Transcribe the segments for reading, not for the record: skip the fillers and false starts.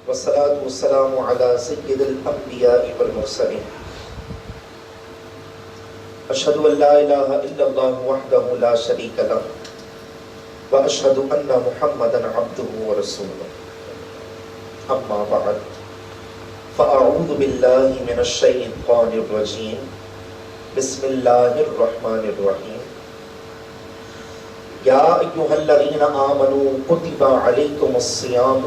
والصلاة والسلام على سيد الأنبياء والمرسلين أشهد أن لا إله إلا الله وحده لا شريك له وأشهد أن محمدا عبده ورسوله أما بعد فأعوذ بالله من الشيطان الرجيم بسم الله الرحمن الرحيم يا أيها الذين آمنوا كتب عليكم الصيام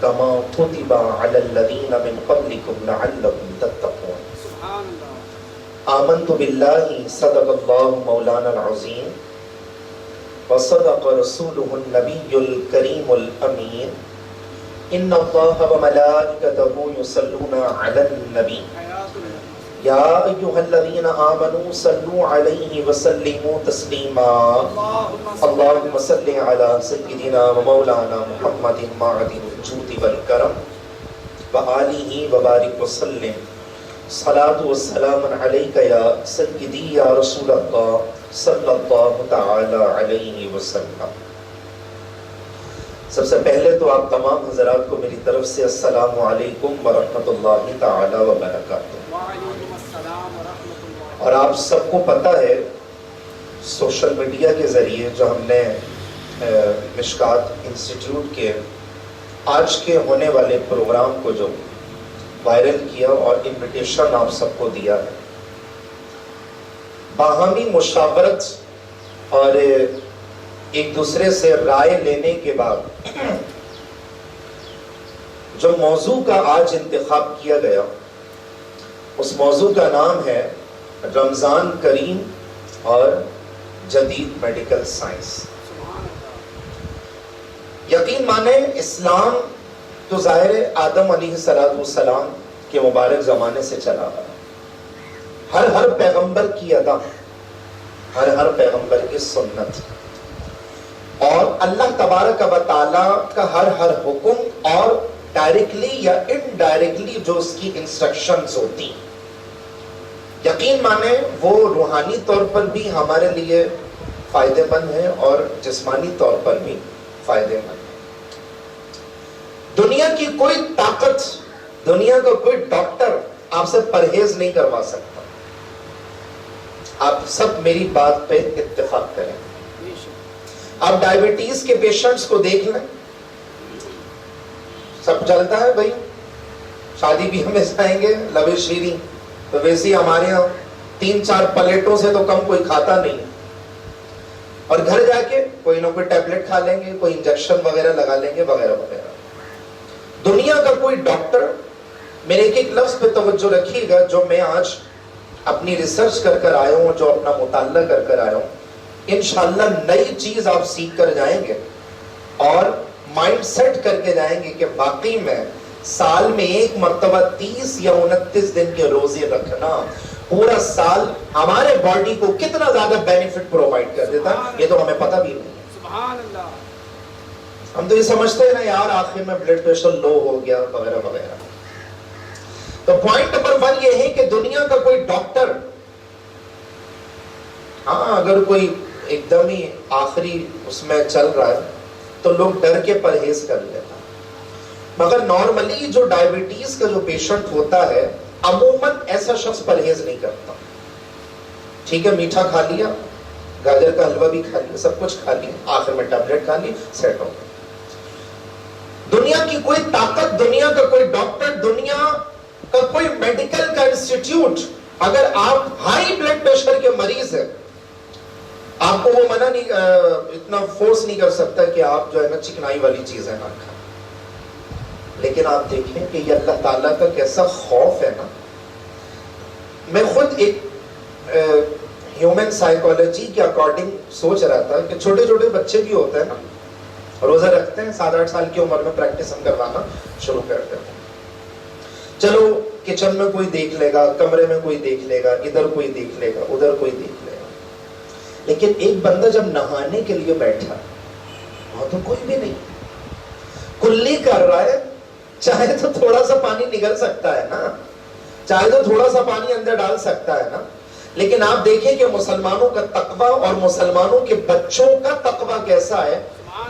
كما كتب على الذين من قبلكم لعلكم تتقون آمنت بالله صدق الله مولانا العظيم وصدق رسوله النبي الكريم الأمين إن الله وملائكته يصلون على النبي يا أيها الذين آمنوا صلوا عليه وسلموا تسليما اللهم صل على سيدنا ومولانا محمد معدن الجود والكرم وآله وبارك وسلم صلاة والسلام عليك يا سيدي يا رسول الله صلی اللہ تعالی علیہ وسلم. سب سے پہلے تو آپ تمام حضرات کو میری طرف سے السلام علیکم ورحمۃ اللہ تعالی وبرکاتہ. اور آپ سب کو پتہ ہے سوشل میڈیا کے ذریعے جو ہم نے مشکات انسٹیٹیوٹ کے آج کے ہونے والے پروگرام کو جو وائرل کیا اور انویٹیشن آپ سب کو دیا ہے، باہمی مشاورت اور ایک دوسرے سے رائے لینے کے بعد جو موضوع کا آج انتخاب کیا گیا اس موضوع کا نام ہے رمضان کریم اور جدید میڈیکل سائنس. یقین مانے اسلام تو ظاہر آدم علیہ السلام کے مبارک زمانے سے چلا آ رہا، ہر پیغمبر کی ادا، ہر پیغمبر کی سنت، اور اللہ تبارک و تعالی کا ہر حکم اور ڈائریکٹلی یا انڈائریکٹلی جو اس کی انسٹرکشنز ہوتی، یقین مانے وہ روحانی طور پر بھی ہمارے لیے فائدے مند ہے اور جسمانی طور پر بھی فائدے مند ہے. دنیا کی کوئی طاقت، دنیا کا کوئی ڈاکٹر آپ سے پرہیز نہیں کروا سکتا. آپ سب میری بات پہ اتفاق کریں. آپ ڈائبٹیز کے پیشنٹس کو دیکھ لیں، سب چلتا ہے بھائی، شادی بھی ہمیں جائیں گے لبے شیریں تو ویسے ہمارے یہاں 3-4 پلیٹوں سے تو کم کوئی کھاتا نہیں، اور گھر جا کے کوئی نہ کوئی ٹیبلٹ کھا لیں گے، کوئی انجیکشن وغیرہ لگا لیں گے وغیرہ وغیرہ. دنیا کا کوئی ڈاکٹر، میرے ایک لفظ پہ توجہ رکھیے گا جو میں آج اپنی ریسرچ کر آیا ہوں، جو اپنا مطالعہ کر آیا ہوں، انشاءاللہ نئی چیز آپ سیکھ کر جائیں گے اور مائنڈ سیٹ کر کے جائیں گے کہ واقعی میں سال میں ایک مرتبہ 30 یا 29 دن کے روزے رکھنا پورا سال ہمارے باڈی کو کتنا زیادہ بینیفٹ پرووائڈ کر دیتا ہے، یہ تو ہمیں پتہ بھی نہیں. سبحان اللہ. ہم تو یہ سمجھتے ہیں نا یار آخر میں بلڈ پریشر لو ہو گیا وغیرہ وغیرہ. تو پوائنٹ نمبر 1 یہ ہے کہ دنیا کا کوئی ڈاکٹر، ہاں اگر کوئی ایک دم ہی آخری اس میں چل رہا ہے تو لوگ ڈر کے پرہیز کر لیتا، مگر نارملی جو ڈائبٹیز کا جو پیشنٹ ہوتا ہے عموماً ایسا شخص پرہیز نہیں کرتا. ٹھیک ہے، میٹھا کھا لیا، گاجر کا حلوہ بھی کھا لیا، سب کچھ کھا لیا، آخر میں ٹیبلٹ کھا لی، سیٹ ہو گیا. دنیا کی کوئی طاقت، دنیا کا کوئی ڈاکٹر، دنیا کا کوئی میڈیکل کا انسٹیٹیوٹ، اگر آپ ہائی بلڈ پریشر کے مریض ہیں آپ کو وہ منع نہیں، اتنا فورس نہیں کر سکتا کہ آپ جو ہے نا چکنائی والی چیزیں نہ کھائیں. لیکن آپ دیکھیں کہ یہ اللہ تعالیٰ کا کیسا خوف ہے نا. میں خود ایک ہیومن سائیکالوجی کے اکارڈنگ سوچ رہا تھا کہ چھوٹے چھوٹے بچے بھی ہوتے ہیں نا، روزہ رکھتے ہیں، 7-8 سال کی عمر میں پریکٹس ہم کروانا شروع کرتے ہیں. چلو کچن میں کوئی دیکھ لے گا، کمرے میں کوئی دیکھ لے گا، ادھر کوئی دیکھ لے گا، ادھر کوئی دیکھ لے گا. لیکن ایک بندہ جب نہانے کے لیے بیٹھا وہاں تو کوئی بھی نہیں، کلی کر رہا ہے. چاہے تو تھوڑا سا پانی نگل سکتا ہے نا، چاہے تو تھوڑا سا پانی اندر ڈال سکتا ہے نا. لیکن آپ دیکھیں کہ مسلمانوں کا تقوی اور مسلمانوں کے بچوں کا تقوی کیسا ہے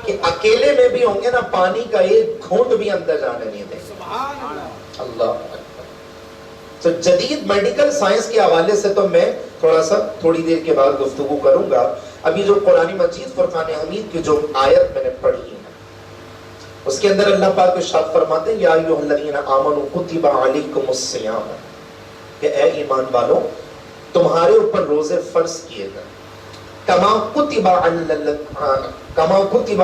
کہ اکیلے میں بھی ہوں گے نا پانی کا ایک گھونٹ بھی اندر جانے نہیں دیں گے. اللہ. تو جدید میڈیکل سائنس کے حوالے سے تو میں تھوڑی دیر کے بعد گفتگو کروں گا. ابھی جو قرآن مجید فرقان حمید کی جو آیت میں نے پڑھی ہے اس کے اندر اللہ پاک ارشاد فرماتے ہیں یا ایھا الذین آمنوا کتب علیکم الصیام، کہ اے ایمان والو تمہارے اوپر روزے فرض کیے گئے کما کتب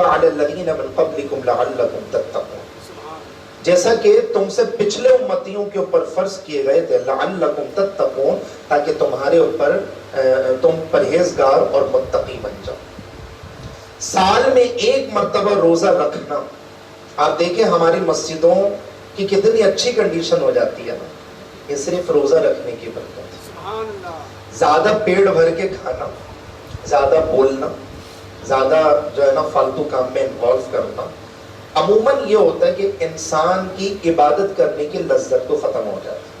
علی الذین من قبلکم لعلکم تتقون، جیسا کہ تم سے پچھلے امتیوں کے اوپر فرض کیے گئے تھے لعلکم تتقون، تاکہ تمہارے اوپر تم پرہیزگار اور متقی بن جاؤ. سال میں ایک مرتبہ روزہ رکھنا، آپ دیکھیں ہماری مسجدوں کی کتنی اچھی کنڈیشن ہو جاتی ہے نا، یہ صرف روزہ رکھنے کی برکت. زیادہ پیٹ بھر کے کھانا، زیادہ بولنا، زیادہ جو ہے نا فالتو کام میں انوالو کرنا، عموماً یہ ہوتا ہے کہ انسان کی عبادت کرنے کی لذت کو ختم ہو جاتی ہے.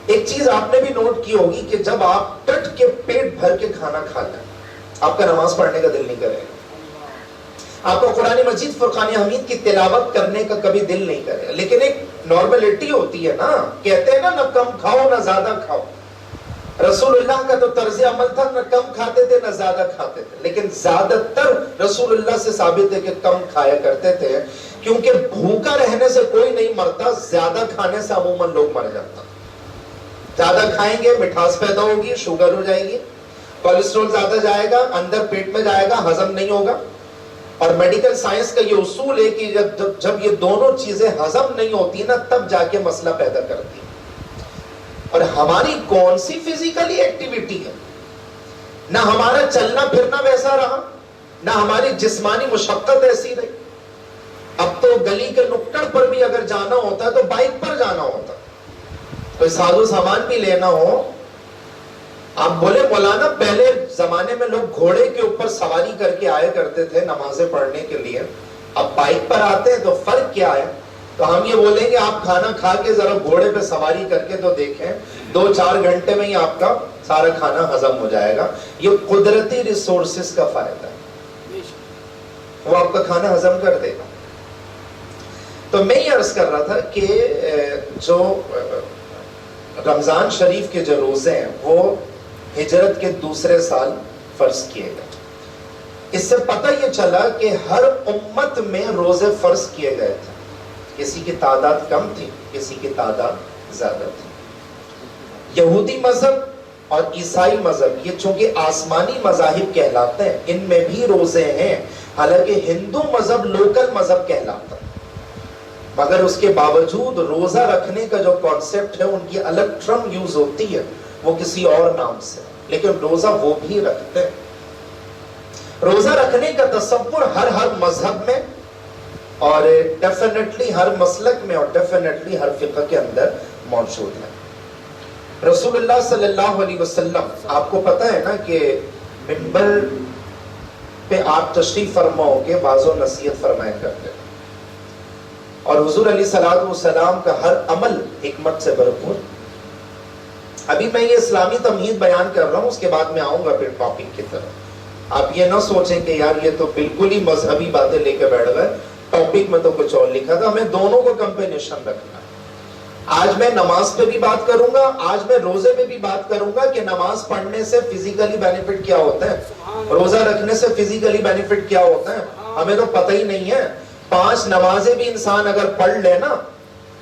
ایک چیز آپ نے بھی نوٹ کی ہوگی کہ جب آپ ٹٹ کے پیٹ بھر کے کھانا کھا لیں آپ کا نماز پڑھنے کا دل نہیں کرے گا، آپ کو قرآن مجید فرقان حمید کی تلاوت کرنے کا کبھی دل نہیں کرے گا. لیکن ایک نارملٹی ہوتی ہے نا، کہتے ہیں نا کم کھاؤ نہ زیادہ کھاؤ. رسول اللہ کا تو طرز عمل تھا نہ کم کھاتے تھے نہ زیادہ کھاتے تھے، لیکن زیادہ تر رسول اللہ سے ثابت ہے کہ کم کھایا کرتے تھے، کیونکہ بھوکا رہنے سے کوئی نہیں مرتا، زیادہ کھانے سے عموماً لوگ مر جاتا. زیادہ کھائیں گے مٹھاس پیدا ہوگی، شوگر ہو جائے گی، کولیسٹرول زیادہ جائے گا، اندر پیٹ میں جائے گا، ہضم نہیں ہوگا. اور میڈیکل سائنس کا یہ اصول ہے کہ جب یہ دونوں چیزیں ہضم نہیں ہوتی نا تب جا کے مسئلہ پیدا کرتی ہے. اور ہماری کون سی فزیکلی ایکٹیویٹی ہے، نہ ہمارا چلنا پھرنا ویسا رہا، نہ ہماری جسمانی مشقت ایسی رہی. اب تو گلی کے نکڑ پر بھی اگر جانا ہوتا ہے تو بائک پر جانا ہوتا ہے. کوئی سازو سامان بھی لینا ہو، آپ بولے مولانا پہلے زمانے میں لوگ گھوڑے کے اوپر سواری کر کے آیا کرتے تھے نمازیں پڑھنے کے لیے، اب بائک پر آتے ہیں تو فرق کیا ہے؟ تو ہم یہ بولیں گے آپ کھانا کھا کے ذرا گھوڑے پہ سواری کر کے تو دیکھیں 2-4 گھنٹے میں ہی آپ کا سارا کھانا ہضم ہو جائے گا. یہ قدرتی ریسورسز کا فائدہ ہے، وہ آپ کا کھانا ہضم کر دے گا. تو میں یہ عرض کر رہا تھا کہ جو رمضان شریف کے جو روزے ہیں وہ ہجرت کے دوسرے سال فرض کیے گئے. اس سے پتہ یہ چلا کہ ہر امت میں روزے فرض کیے گئے تھے، کسی کی تعداد کم تھی، کسی کی تعداد زیادہ تھی. یہودی مذہب اور عیسائی مذہب یہ چونکہ آسمانی مذاہب کہلاتے ہیں، ان میں بھی روزے ہیں، حالانکہ ہندو مذہب لوکل مذہب کہلاتا ہے، مگر اس کے باوجود روزہ رکھنے کا جو کانسیپٹ ہے ان کی الگ ٹرم یوز ہوتی ہے، وہ کسی اور نام سے، لیکن روزہ وہ بھی رکھتے ہیں. روزہ رکھنے کا تصور ہر مذہب میں اور ڈیفینیٹلی ہر مسلک میں اور ڈیفینیٹلی ہر فقہ کے اندر موجود ہے. رسول اللہ صلی اللہ علیہ وسلم، آپ کو پتہ ہے نا کہ منبر پہ آپ تشریف فرما ہو کے بعض و نصیحت فرمایا کرتے ہیں، اور حضور علیہ الصلوۃ والسلام کا ہر عمل حکمت سے بھرپور. ابھی میں یہ اسلامی تمہید بیان کر رہا ہوں، اس کے بعد میں آؤں گا پھر ٹاپک کی طرف. آپ یہ نہ سوچیں کہ یار یہ تو بالکل ہی مذہبی باتیں لے کے بیٹھ گئے، ٹاپک میں تو کچھ اور لکھا تھا. ہمیں دونوں کو کمبینیشن رکھنا ہے. آج میں نماز پہ بھی بات کروں گا، آج میں روزے پہ بھی بات کروں گا کہ نماز پڑھنے سے فزیکلی بینیفٹ کیا ہوتا ہے، روزہ رکھنے سے فزیکلی بینیفٹ کیا ہوتا ہے. ہمیں تو پتہ ہی نہیں ہے. 5 نمازیں بھی انسان اگر پڑھ لے نا،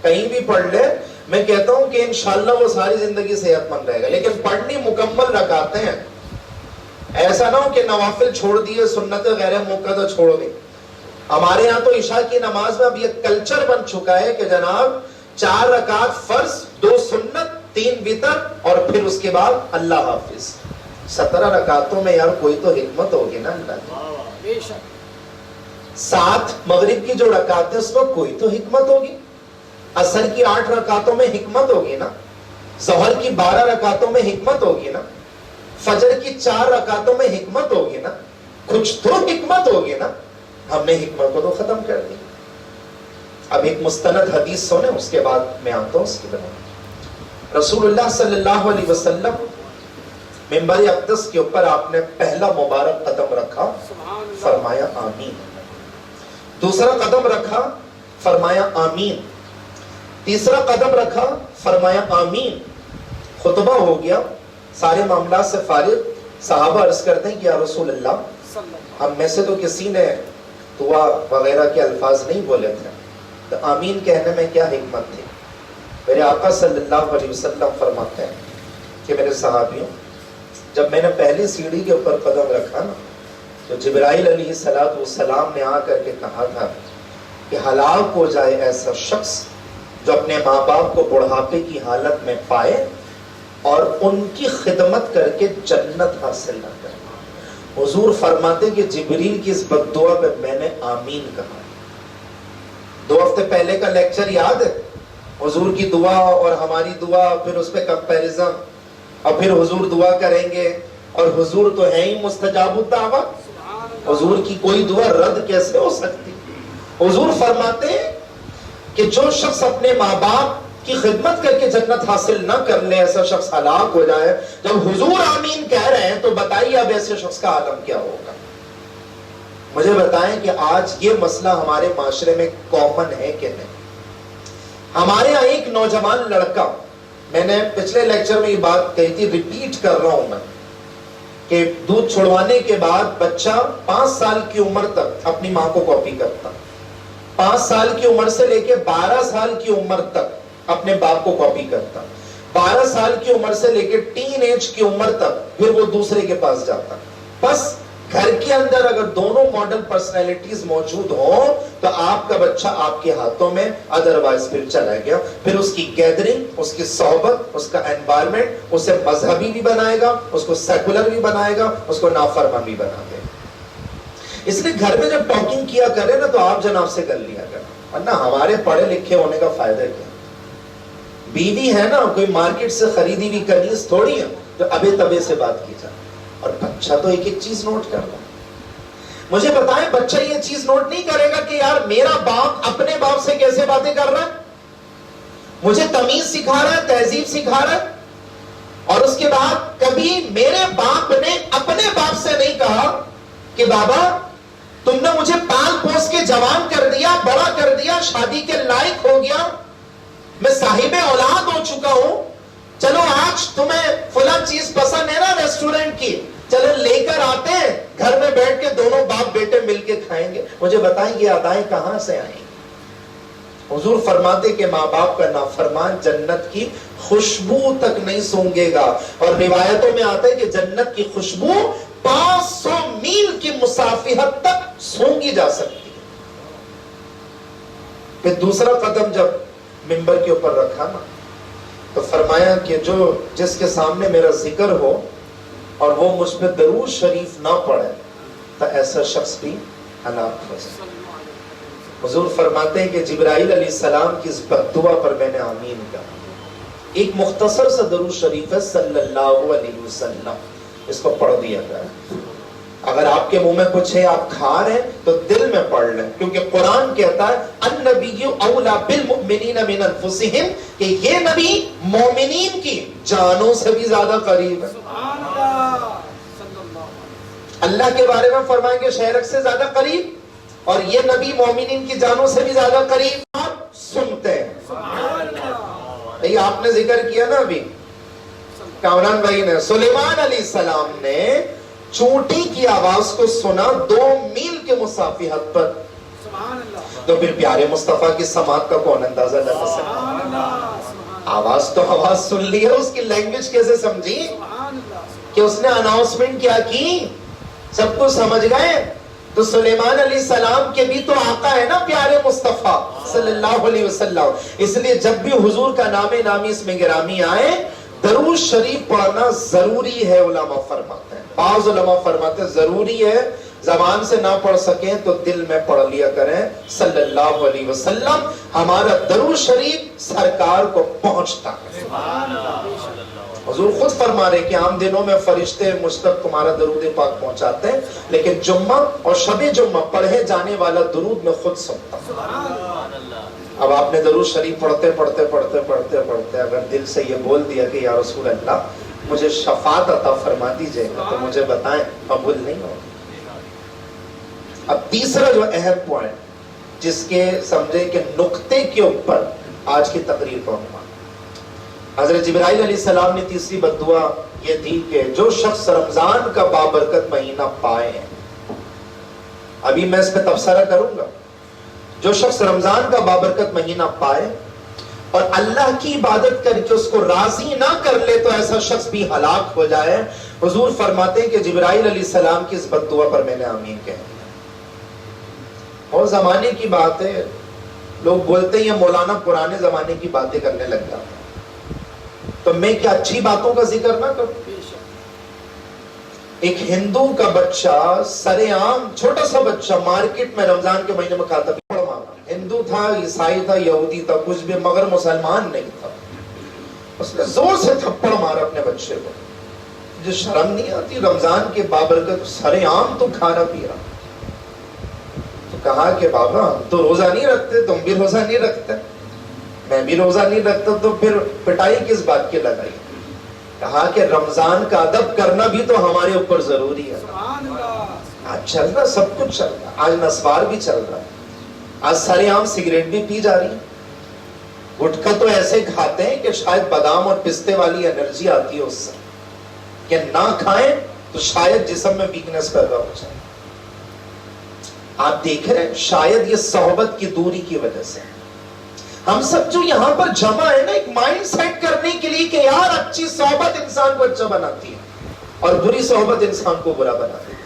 کہیں بھی پڑھ لے، میں کہتا ہوں کہ انشاءاللہ وہ ساری زندگی صحت مند رہے گا. لیکن پڑھنی مکمل رکعتیں ہیں، ایسا نہ ہو کہ نوافل چھوڑ دیے، سنت غیر موقع چھوڑ دی. ہمارے ہاں تو عشاء کی نماز میں اب یہ کلچر بن چکا ہے کہ جناب 4 رکعت فرض، 2 سنت، 3 وتر، اور پھر اس کے بعد اللہ حافظ. 17 رکعتوں میں یار کوئی تو حکمت ہوگی نا اللہ کی. 7 مغرب کی جو رکعتیں اس میں کوئی تو حکمت ہوگی. عصر کی 8 رکعتوں میں حکمت ہوگی نا. ظہر کی 12 رکعتوں میں حکمت ہوگی نا. فجر کی 4 رکعتوں میں حکمت ہوگی نا. کچھ تو حکمت ہوگی نا. ہم نے حکمت کو تو ختم کر دی. اب ایک مستند حدیث سنیں، اس کے بعد میں آتا ہوں اس کی بنا. رسول اللہ صلی اللہ علیہ وسلم منبر اقدس کے اوپر آپ نے پہلا مبارک قدم رکھا، فرمایا آمین. دوسرا قدم رکھا فرمایا آمین. تیسرا قدم رکھا فرمایا آمین. خطبہ ہو گیا, سارے معاملات سے فارغ. صحابہ عرض کرتے ہیں کہ یا رسول اللہ, ہم میں سے تو کسی نے دعا وغیرہ کے الفاظ نہیں بولے تھے, تو آمین کہنے میں کیا حکمت تھی؟ میرے آقا صلی اللہ علیہ وسلم فرماتے ہیں کہ میرے صحابیوں, جب میں نے پہلی سیڑھی کے اوپر قدم رکھا نا, تو جبرائیل علیہ السلام نے آ کر کے کہا تھا کہ ہلاک ہو جائے ایسا شخص جو اپنے ماں باپ کو بڑھاپے کی حالت میں پائے اور ان کی خدمت کر کے جنت حاصل نہ کرے. حضور فرماتے کہ جبریل کی اس بد دعا پہ میں نے آمین کہا. 2 ہفتے پہلے کا لیکچر یاد ہے؟ حضور کی دعا اور ہماری دعا, پھر اس پہ کمپیریزن, اور پھر حضور دعا کریں گے, اور حضور تو ہے ہی مستجاب الدعوت. حضور کی کوئی دعا رد کیسے ہو سکتی؟ حضور فرماتے ہیں کہ جو شخص اپنے ماں باپ کی خدمت کر کے جنت حاصل نہ کر لے, ایسا شخص ہلاک ہو جائے. جب حضور آمین کہہ رہے ہیں تو بتائیے اب ایسے شخص کا عالم کیا ہوگا؟ مجھے بتائیں کہ آج یہ مسئلہ ہمارے معاشرے میں کامن ہے کہ نہیں؟ ہمارے یہاں ایک نوجوان لڑکا, میں نے پچھلے لیکچر میں یہ بات کہی تھی, ریپیٹ کر رہا ہوں میں, کہ دودھ چھڑوانے کے بعد بچہ 5 سال کی عمر تک اپنی ماں کو کاپی کرتا, 5 سال کی عمر سے لے کے 12 سال کی عمر تک اپنے باپ کو کاپی کرتا, 12 سال کی عمر سے لے کے ٹین ایج کی عمر تک پھر وہ دوسرے کے پاس جاتا. بس گھر کے اندر اگر دونوں ماڈل پرسنالٹیز موجود ہوں تو آپ کا بچہ آپ کے ہاتھوں میں, ادروائز پھر چلا گیا. پھر اس کی گیدرنگ, اس کی صحبت, اس کا انوائرمنٹ اسے مذہبی بھی بنائے گا, اس کو سیکولر بھی بنائے گا, اس کو نافرمان بھی بنا دے گا. اس لیے گھر میں جب ٹاکنگ کیا کرے نا تو آپ جناب سے کر لیا کریں, ورنہ ہمارے پڑھے لکھے ہونے کا فائدہ کیا؟ بیوی ہے نا, کوئی مارکیٹ سے خریدی ہوئی کنیز تھوڑی ہے جو ابے تبے سے بات کی جائے. اور بچہ تو ایک ایک چیز نوٹ کر رہا ہے. مجھے بتائیں, بچہ یہ چیز نوٹ نہیں کرے گا کہ یار میرا باپ اپنے باپ سے کیسے باتیں کر رہا ہے, مجھے تمیز سکھا رہا ہے, تہذیب سکھا رہا ہے, اور اس کے بعد کبھی میرے باپ نے اپنے باپ سے نہیں کہا کہ بابا تم نے مجھے پال پوس کے جوان کر دیا, بڑا کر دیا, شادی کے لائق ہو گیا, میں صاحب اولاد ہو چکا ہوں, چلو آج تمہیں فلاں چیز پسند ہے نا ریسٹورنٹ کی, چلو لے کر آتے ہیں, گھر میں بیٹھ کے دونوں باپ بیٹے مل کے کھائیں گے. مجھے بتائیں یہ ادائیں کہاں سے آئیں؟ حضور فرماتے کہ ماں باپ کا نافرمان جنت کی خوشبو تک نہیں سونگے گا. اور روایتوں میں آتا ہے کہ جنت کی خوشبو 500 میل کی مسافت تک سونگی جا سکتی ہے. پھر دوسرا قدم جب منبر کے اوپر رکھا نا تو فرمایا کہ جس کے سامنے میرا ذکر ہو اور وہ مجھ پہ درود شریف نہ پڑھے تو ایسا شخص بھی ہلاک ہو جائے. حضور فرماتے ہیں کہ جبرائیل علیہ السلام کی اس بد دعا پر میں نے آمین کہا. ایک مختصر سا درود شریف ہے صلی اللہ علیہ وسلم, اس کو پڑھ دیا جائے. اگر آپ کے منہ میں کچھ ہے, آپ کھا رہے ہیں, تو دل میں پڑھ لیں, کیونکہ قرآن کہتا ہے النبی اولا بالمؤمنین من انفسہم, کہ یہ نبی مومنین کی جانوں سے بھی زیادہ قریب ہے. اللہ کے بارے میں فرمائیں گے شہرک سے زیادہ قریب, اور یہ نبی مومنین کی جانوں سے بھی زیادہ قریب. آپ سنتے ہیں, یہ آپ نے ذکر کیا نا ابھی, کامران بھائی نے, سلیمان علیہ السلام نے چونٹی کی آواز کو سنا 2 میل کے مسافت پر, تو پھر پیارے مصطفیٰ کی سماعت کا کون اندازہ لگا سکتا؟ آواز تو آواز سن لی ہے, اس کی لینگویج کیسے سمجھی کہ اس نے اناؤنسمنٹ کیا کی, سب کو سمجھ گئے. تو سلیمان علیہ السلام کے بھی تو آقا ہے نا پیارے مصطفیٰ صلی اللہ علیہ وسلم. اس لیے جب بھی حضور کا نام نامی اس میں گرامی آئے, درود شریف پڑھنا ضروری ہے. علماء فرماتے ہیں, بعض علماء فرماتے ہیں ضروری ہے, زبان سے نہ پڑھ سکیں تو دل میں پڑھ لیا کریں صلی اللہ علیہ وسلم. ہمارا درود شریف سرکار کو پہنچتا ہے. حضور خود فرما رہے کہ عام دنوں میں فرشتے مجھ تک تمہارا درود پاک پہنچاتے ہیں, لیکن جمعہ اور شب جمعہ پڑھے جانے والا درود میں خود سنتا ہوں. اب آپ نے درود شریف پڑھتے پڑھتے پڑھتے پڑھتے پڑھتے اگر دل سے یہ بول دیا کہ یا رسول اللہ مجھے شفاعت عطا فرما دیجئے گا, تو مجھے بتائیں قبول نہیں ہوگا. اب تیسرا جو اہم پوائنٹ, جس کے سمجھے کہ نقطے کے اوپر آج کی تقریر کا عنوان. حضرت جبرائیل علیہ السلام نے تیسری بددعا یہ تھی کہ جو شخص رمضان کا بابرکت مہینہ پائے، ابھی میں اس پہ تبصرہ کروں گا، جو شخص رمضان کا بابرکت مہینہ پائے اور اللہ کی عبادت کر کے اس کو راضی نہ کر لے تو ایسا شخص بھی ہلاک ہو جائے. حضور فرماتے ہیں کہ جبرائیل علیہ السلام کی اس بددعا پر میں نے آمین کہہ دیا. اور زمانے کی بات ہے، لوگ بولتے ہیں یہ مولانا پرانے زمانے کی باتیں کرنے لگ جاتے ہیں، تو میں کیا اچھی باتوں کا ذکر نہ کروں؟ ایک ہندو کا بچہ سرے عام چھوٹا سا بچہ مارکیٹ میں رمضان کے مہینے میں کھاتا پڑ مارا. ہندو تھا، عیسائی تھا، یہودی تھا، کچھ بھی، مگر مسلمان نہیں تھا. اس نے زور سے تھپڑ مارا اپنے بچے کو. جو شرم نہیں آتی رمضان کے بابرکت سرے عام تو کھانا پی رہا. تو کہا کہ بابا ہم تو روزہ نہیں رکھتے، تم بھی روزہ نہیں رکھتے، میں بھی روزہ نہیں رکھتا، تو پھر پٹائی کس بات کی لگائی؟ کہا کہ رمضان کا ادب کرنا بھی تو ہمارے اوپر ضروری ہے. آج چل رہا سب کچھ چل رہا، آج نسوار بھی چل رہا ہے، آج سارے عام سگریٹ بھی پی جا رہی ہے، گٹکا تو ایسے کھاتے ہیں کہ شاید بادام اور پستے والی انرجی آتی ہے اس سے، کہ نہ کھائیں تو شاید جسم میں ویکنس پیدا ہو جائے. آپ دیکھ رہے ہیں شاید یہ صحبت کی دوری کی وجہ سے ہم سب جو یہاں پر جمع ہے نا، ایک مائنڈ سیٹ کرنے کے لیے کہ یار اچھی صحبت انسان کو اچھا بناتی ہے اور بری صحبت انسان کو برا بناتی ہے.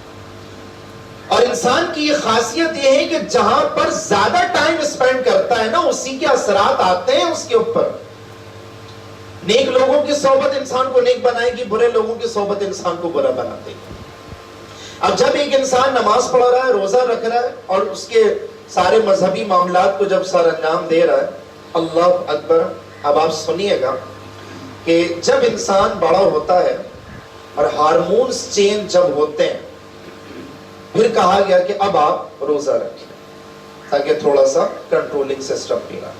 اور انسان کی یہ خاصیت یہ ہے کہ جہاں پر زیادہ ٹائم اسپینڈ کرتا ہے نا، اسی کے اثرات آتے ہیں اس کے اوپر. نیک لوگوں کی صحبت انسان کو نیک بنائے گی، برے لوگوں کی صحبت انسان کو برا بنا دے گی. اب جب ایک انسان نماز پڑھ رہا ہے، روزہ رکھ رہا ہے اور اس کے سارے مذہبی معاملات کو جب سر انجام دے رہا ہے، اللہ اکبر. اب آپ سنیے گا کہ جب انسان بڑا ہوتا ہے اور ہارمونز چینج جب ہوتے ہیں، پھر کہا گیا کہ اب آپ روزہ رکھیں تاکہ تھوڑا سا کنٹرولنگ سسٹم بھی رہا.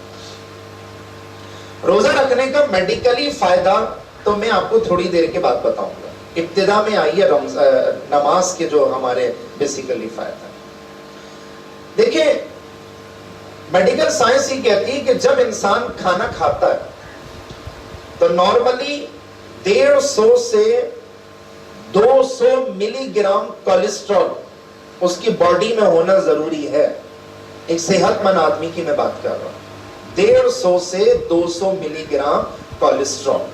روزہ رکھنے کا میڈیکلی فائدہ تو میں آپ کو تھوڑی دیر کے بعد بتاؤں گا. ابتدا میں آئیے نماز کے جو ہمارے بیسیکلی فائدہ. دیکھیں میڈیکل سائنس ہی کہتی ہے کہ جب انسان کھانا کھاتا ہے تو نارملی 150 سے 200 ملی گرام کولیسٹرول اس کی باڈی میں ہونا ضروری ہے. ایک صحت مند آدمی کی میں بات کر رہا ہوں، 150 سے 200 ملی گرام کولیسٹرول.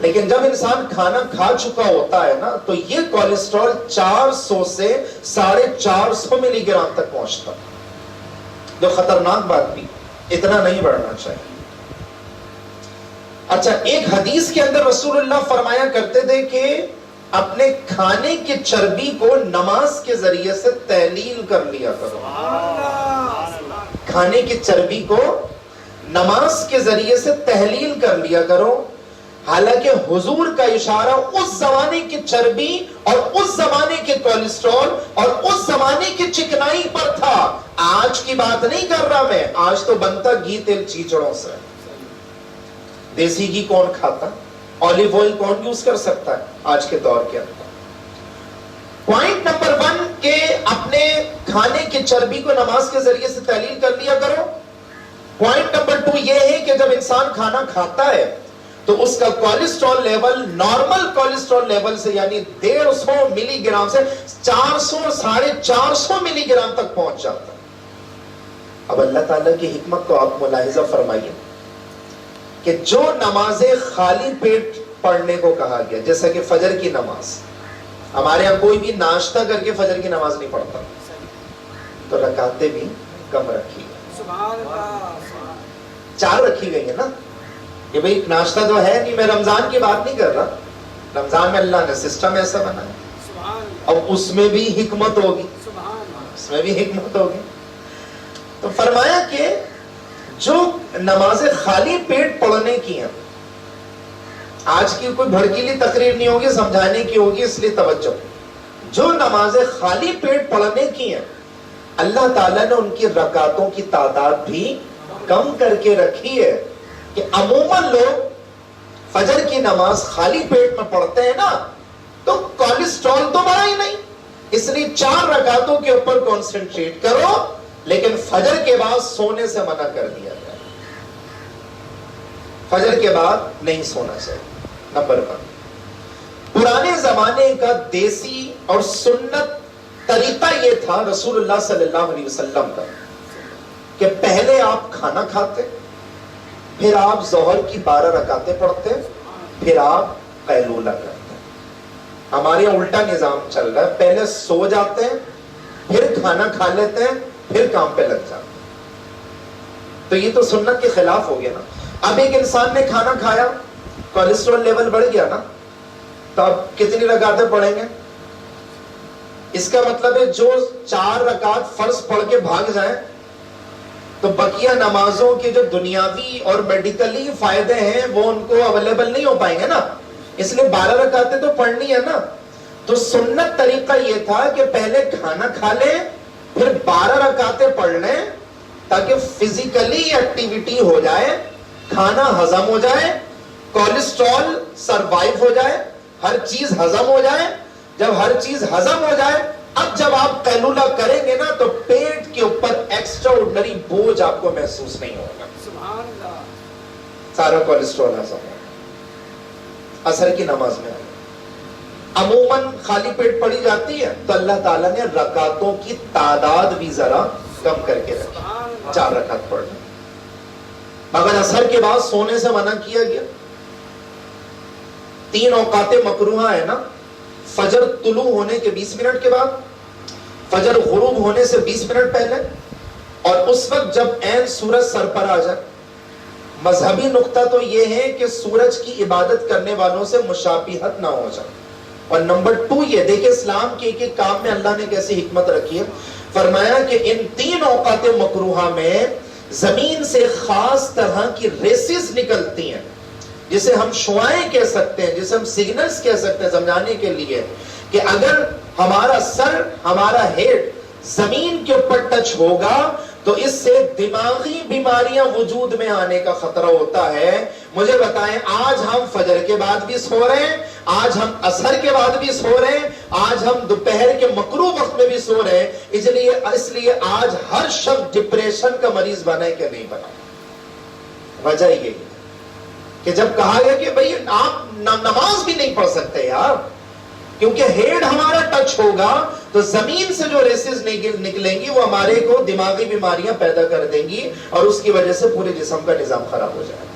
لیکن جب انسان کھانا کھا چکا ہوتا ہے نا تو یہ کولیسٹرول 400 سے 450 ملی گرام تک پہنچتا، جو خطرناک بات بھی، اتنا نہیں بڑھنا چاہیے. اچھا، ایک حدیث کے اندر رسول اللہ فرمایا کرتے تھے کہ اپنے کھانے کی چربی کو نماز کے ذریعے سے تحلیل کر لیا کرو. کھانے کی چربی کو نماز کے ذریعے سے تحلیل کر لیا کرو. حالانکہ حضور کا اشارہ اس زمانے کی چربی اور اس زمانے کے کولیسٹرول اور اس زمانے کی چکنائی پر تھا. آج کی بات نہیں کر رہا میں، آج تو بنتا گھی تیل چیچڑوں سے. دیسی گھی کون کھاتا؟ اولیو آئل کون یوز کر سکتا ہے آج کے دور کے اندر؟ پوائنٹ نمبر 1 کہ اپنے کھانے کی چربی کو نماز کے ذریعے سے تحلیل کر لیا کرو. پوائنٹ نمبر 2 یہ ہے کہ جب انسان کھانا کھاتا ہے تو اس کا cholesterol level normal cholesterol level سے یعنی 150 ملی گرام سے 400 450 ملی گرام تک پہنچ جاتا ہے. اب اللہ تعالیٰ کی حکمت کو آپ ملاحظہ فرمائیے کہ جو نمازیں خالی پیٹ پڑھنے کو کہا گیا، جیسا کہ فجر کی نماز، ہمارے یہاں کوئی بھی ناشتہ کر کے فجر کی نماز نہیں پڑھتا، تو رکعتیں بھی کم رکھی گئی، 4 رکھی گئی ہے نا. کہ بھئی ناشتہ تو ہے نہیں، میں رمضان کی بات نہیں کر رہا، رمضان میں اللہ نے سسٹم ایسا بنایا، اب اس میں بھی حکمت ہوگی، اس میں بھی حکمت ہوگی. تو فرمایا کہ جو نمازیں خالی پیٹ پڑھنے کی ہیں، آج کی کوئی بھڑکیلی تقریر نہیں ہوگی، سمجھانے کی ہوگی، اس لیے توجہ. جو نمازیں خالی پیٹ پڑھنے کی ہیں اللہ تعالیٰ نے ان کی رکعتوں کی تعداد بھی کم کر کے رکھی ہے. کہ عموماً لوگ فجر کی نماز خالی پیٹ میں پڑھتے ہیں نا تو کولیسٹرول تو بڑھا ہی نہیں، اس لیے 4 رکعتوں کے اوپر کانسنٹریٹ کرو لیکن فجر کے بعد سونے سے منع کر دیا گیا. فجر کے بعد نہیں سونا چاہیے. نمبر 1. پرانے زمانے کا دیسی اور سنت طریقہ یہ تھا رسول اللہ صلی اللہ علیہ وسلم کا کہ پہلے آپ کھانا کھاتے, پھر آپ ظہر کی 12 رکعتیں پڑھتے, پھر آپ قیلولہ کرتے. ہمارے یہاں الٹا نظام چل رہا ہے, پہلے سو جاتے ہیں, پھر کھانا کھا لیتے ہیں, پھر کام پہ لگ جاتے ہیں. تو یہ تو سنت کے خلاف ہو گیا نا. اب ایک انسان نے کھانا کھایا, کولیسٹرول لیول بڑھ گیا نا, تو اب کتنی رکعتیں پڑھیں گے؟ اس کا مطلب ہے جو 4 رکعت فرض پڑھ کے بھاگ جائیں تو بقیہ نمازوں کے جو دنیاوی اور میڈیکلی فائدے ہیں وہ ان کو اویلیبل نہیں ہو پائیں گے نا. اس لیے 12 رکعتیں تو پڑھنی ہے نا. تو سنت طریقہ یہ تھا کہ پہلے کھانا کھا لیں, پھر 12 رکعتیں پڑھ لیں تاکہ فزیکلی ایکٹیویٹی ہو جائے, کھانا ہضم ہو جائے, کولیسٹرول سروائیو ہو جائے, ہر چیز ہضم ہو جائے. جب ہر چیز ہضم ہو جائے, اب جب آپ قیلولہ کریں گے نا تو پیٹ کے اوپر ایکسٹرا آرڈنری بوجھ آپ کو محسوس نہیں ہوگا. سبحان اللہ. سارا کولیسٹرول ہضم ہوگا. عصر کی نماز میں عموماً خالی پیٹ پڑی جاتی ہے تو اللہ تعالیٰ نے رکعتوں کی تعداد بھی ذرا کم کر کے رکھی, 4 رکعت پڑھ لیں. مگر عصر کے بعد سونے سے منع کیا گیا. 3 اوقات مکروہ ہے نا. فجر طلوع ہونے کے 20 منٹ کے بعد, فجر غروب ہونے سے 20 منٹ پہلے, اور اس وقت جب عین سورج سر پر آ جائے. مذہبی نقطہ تو یہ ہے کہ سورج کی عبادت کرنے والوں سے مشابہت نہ ہو جائے. اور نمبر 2 یہ دیکھیں اسلام کے ایک کام میں اللہ نے کیسی حکمت رکھی ہے. فرمایا کہ ان 3 اوقات مکروہہ میں زمین سے خاص طرح کی ریسز نکلتی ہیں, جسے ہم شعائیں کہہ سکتے ہیں, جسے ہم سگنلز کہہ سکتے ہیں سمجھانے کے لیے کہ اگر ہمارا سر, ہمارا ہیڈ زمین کے اوپر ٹچ ہوگا تو اس سے دماغی بیماریاں وجود میں آنے کا خطرہ ہوتا ہے. مجھے بتائیں, آج ہم فجر کے بعد بھی سو رہے ہیں, آج ہم عصر کے بعد بھی سو رہے ہیں, آج ہم دوپہر کے مکروہ وقت میں بھی سو رہے ہیں. اس لیے آج ہر شخص ڈپریشن کا مریض بنا ہے کہ نہیں بنا. وجہ یہ کہ جب کہا گیا کہ بھئی آپ نماز بھی نہیں پڑھ سکتے یار, کیونکہ ہیڈ ہمارا ٹچ ہوگا تو زمین سے جو ریسز نکلیں گی وہ ہمارے کو دماغی بیماریاں پیدا کر دیں گی, اور اس کی وجہ سے پورے جسم کا نظام خراب ہو جائے گا.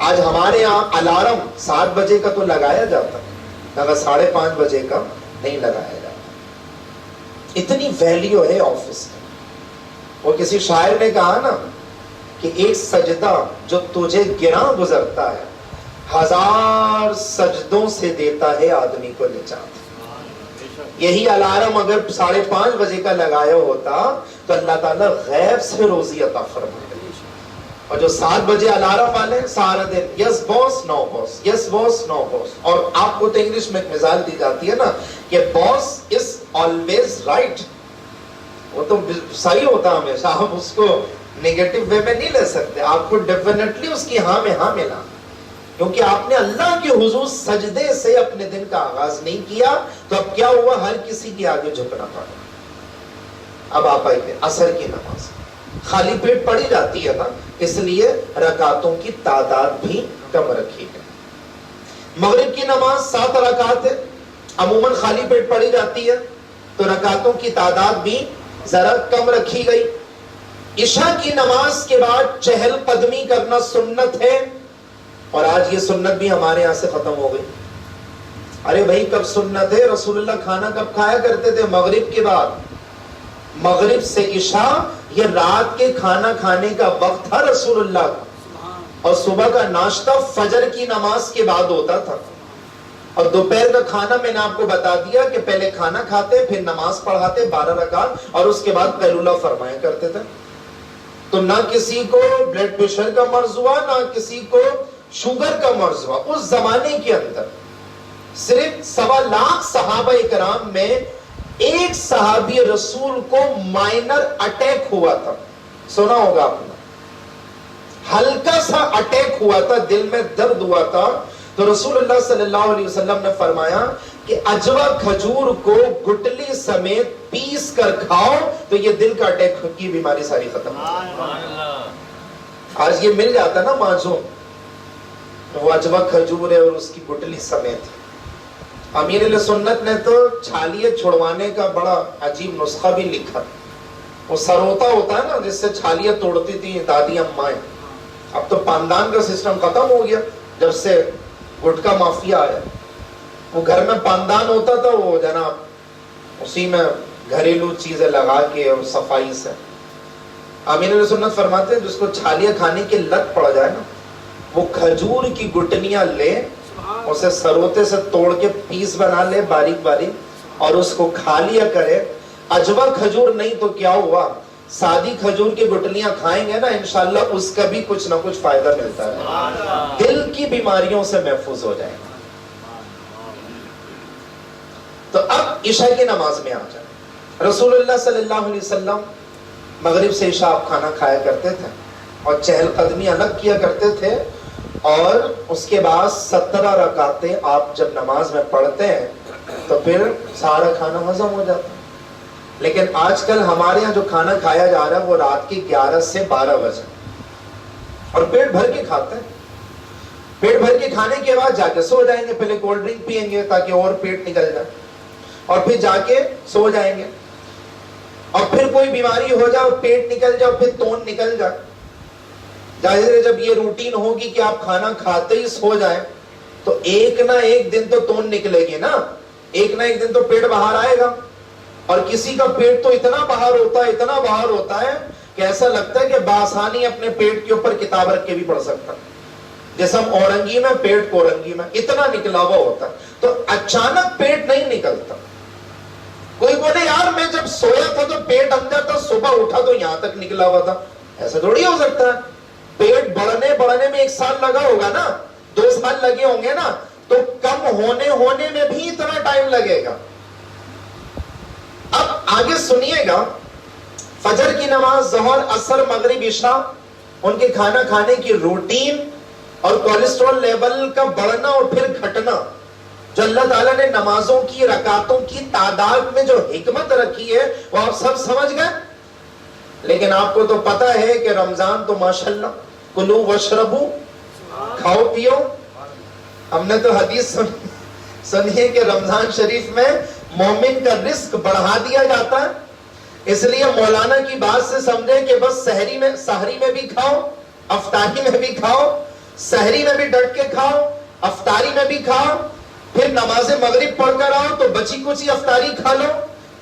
آج ہمارے یہاں الارم 7 بجے کا تو لگایا جاتا ہے, مگر 5:30 بجے کا نہیں لگایا جاتا. اتنی ویلیو ہے آفس کی. وہ کسی شاعر نے کہا نا کہ ایک سجدہ جو تجھے گراں گزرتا ہے 1000 سجدوں سے دیتا ہے آدمی کو نجات. یہی الارم اگر 5:30 بجے کا لگایا ہوتا تو اللہ تعالیٰ غیب سے روزی عطا فرمائے. اور جو 7 بجے الارم والے سارا دن یس باس نو باس, یس باس نو باس. اور آپ کو تو انگلش میں ایک مثال دی جاتی ہے نا کہ باس از آلویز رائٹ. وہ تو صحیح ہوتا ہمیشہ, آپ اس کو نیگیٹو وے میں نہیں لے سکتے. آپ کو ڈیفینیٹلی اس کی ہاں میں ہاں ملا, کیونکہ آپ نے اللہ کے حضور سجدے سے اپنے دن کا آغاز نہیں کیا. تو اب کیا ہوا, ہر کسی کے آگے جھکنا پڑا. اب آپ آئیے عصر کی نماز خالی پیٹ پڑھی جاتی ہے نا, اس لیے رکعتوں کی تعداد بھی کم رکھی گئی. مغرب کی نماز 7 رکعت ہے, عموماً خالی پیٹ پڑھی جاتی ہے تو رکعتوں کی تعداد بھی ذرا کم رکھی گئی. عشاء کی نماز کے بعد چہل قدمی کرنا سنت ہے, اور آج یہ سنت بھی ہمارے یہاں سے ختم ہو گئی. ارے بھائی کب سنت ہے؟ رسول اللہ کھانا کب کھایا کرتے تھے؟ مغرب کے بعد. مغرب سے عشاء یہ رات کے کھانا کھانے کا وقت تھا رسول اللہ کا, اور صبح کا ناشتہ فجر کی نماز کے بعد ہوتا تھا. اور دوپہر کا کھانا میں نے آپ کو بتا دیا کہ پہلے کھانا کھاتے, پھر نماز پڑھاتے 12 رکعت, اور اس کے بعد قیلولہ فرمایا کرتے تھے. تو نہ کسی کو بلڈ پریشر کا مرض ہوا, نہ کسی کو شوگر کا مرض ہوا. اس زمانے کے اندر صرف 1.25 لاکھ صحابہ اکرام میں ایک صحابی رسول کو مائنر اٹیک ہوا تھا. سنا ہوگا آپ نے, ہلکا سا اٹیک ہوا تھا, دل میں درد ہوا تھا. تو رسول اللہ صلی اللہ علیہ وسلم نے فرمایا کہ اجوا کھجور کو گٹلی سمیت پیس کر کھاؤ تو یہ دل کا اٹیک کی بیماری ساری ختم ہو جائے. آج یہ مل جاتا نا معجون، وہ اجوا کھجور ہے اور اس کی گٹلی سمیت. امیر اہل سنت نے تو چھالیے چھڑوانے کا بڑا عجیب نسخہ بھی لکھا. وہ سروتا ہوتا ہے نا جس سے چھالیاں توڑتی تھی دادی امائیں. اب تو پاندان کا سسٹم ختم ہو گیا جب سے گٹکا مافیا آیا. وہ گھر میں پاندان ہوتا تھا، وہ جناب اسی میں گھریلو چیزیں لگا کے اور صفائی سے. امیر علیہ سنت فرماتے ہیں جس کو چھالیاں کھانے کی لت پڑ جائے نا، وہ کھجور کی گٹنیاں لے، اسے سروتے سے توڑ کے پیس بنا لے باریک باریک اور اس کو کھا لیا کرے. اجوا کھجور نہیں تو کیا ہوا، سادی کھجور کی گٹلیاں کھائیں گے نا انشاءاللہ اس کا بھی کچھ نہ کچھ فائدہ ملتا ہے، دل کی بیماریوں سے محفوظ ہو جائے گا. تو اب عشاء کی نماز میں آ جائیں. رسول اللہ صلی اللہ علیہ وسلم مغرب سے عشاء آپ کھانا کھایا کرتے تھے اور چہل قدمی الگ کیا کرتے تھے، اور اس کے بعد 17 رکعتیں آپ جب نماز میں پڑھتے ہیں تو پھر سارا کھانا ہضم ہو جاتا ہے. لیکن آج کل ہمارے یہاں جو کھانا کھایا جا رہا ہے وہ رات کی 11 سے 12 بجے اور پیٹ بھر کے کھاتے ہیں. پیٹ بھر کے کھانے کے بعد جا کے سو جائیں گے، پہلے کولڈ ڈرنک پیئیں گے تاکہ اور پیٹ نکل جائے اور پھر جا کے سو جائیں گے، اور پھر کوئی بیماری ہو جائے پیٹ نکل جائے پھر تون نکل جائے. ظاہر ہے جب یہ روٹین ہوگی کہ آپ کھانا کھاتے ہی سو جائیں تو ایک نہ ایک دن تو تون نکلے گی نا، ایک نہ ایک دن تو پیٹ باہر آئے گا. اور کسی کا پیٹ تو اتنا باہر ہوتا ہے، اتنا باہر ہوتا ہے کہ ایسا لگتا ہے کہ بآسانی اپنے پیٹ کے اوپر کتاب رکھ کے بھی پڑھ سکتا ہے. جسم اورنگی میں پیٹ کورنگی میں، اتنا نکلا ہوا ہوتا ہے. تو اچانک پیٹ نہیں نکلتا. کوئی بولے یار میں جب سویا تھا تو پیٹ اندر تھا، صبح اٹھا تو یہاں تک نکلا ہوا تھا. ایسا تھوڑی ہو سکتا ہے. پیٹ بڑھنے میں 1 سال لگا ہوگا نا، 2 سال لگے ہوں گے نا، تو کم ہونے میں بھی اتنا ٹائم لگے گا. اب آگے سنیے گا، فجر کی نماز، ظہر، عصر، مغرب، عشاء، ان کے کھانا کھانے کی روٹین اور کولیسٹرول لیول کا بڑھنا اور پھر گھٹنا، جو اللہ تعالیٰ نے نمازوں کی رکعتوں کی تعداد میں جو حکمت رکھی ہے وہ آپ سب سمجھ گئے. لیکن آپ کو تو پتا ہے کہ رمضان تو ماشاءاللہ کلو وشربو، کھاؤ پیو. ہم نے تو حدیث سنی ہے کہ رمضان شریف میں مومن کا رزق بڑھا دیا جاتا ہے. اس لیے مولانا کی بات سے سمجھے کہ بس سحری میں بھی کھاؤ، افطاری میں بھی کھاؤ، سحری میں بھی ڈٹ کے کھاؤ، افطاری میں بھی کھاؤ، پھر نماز مغرب پڑھ کر آؤ تو بچی کچی افطاری کھا لو،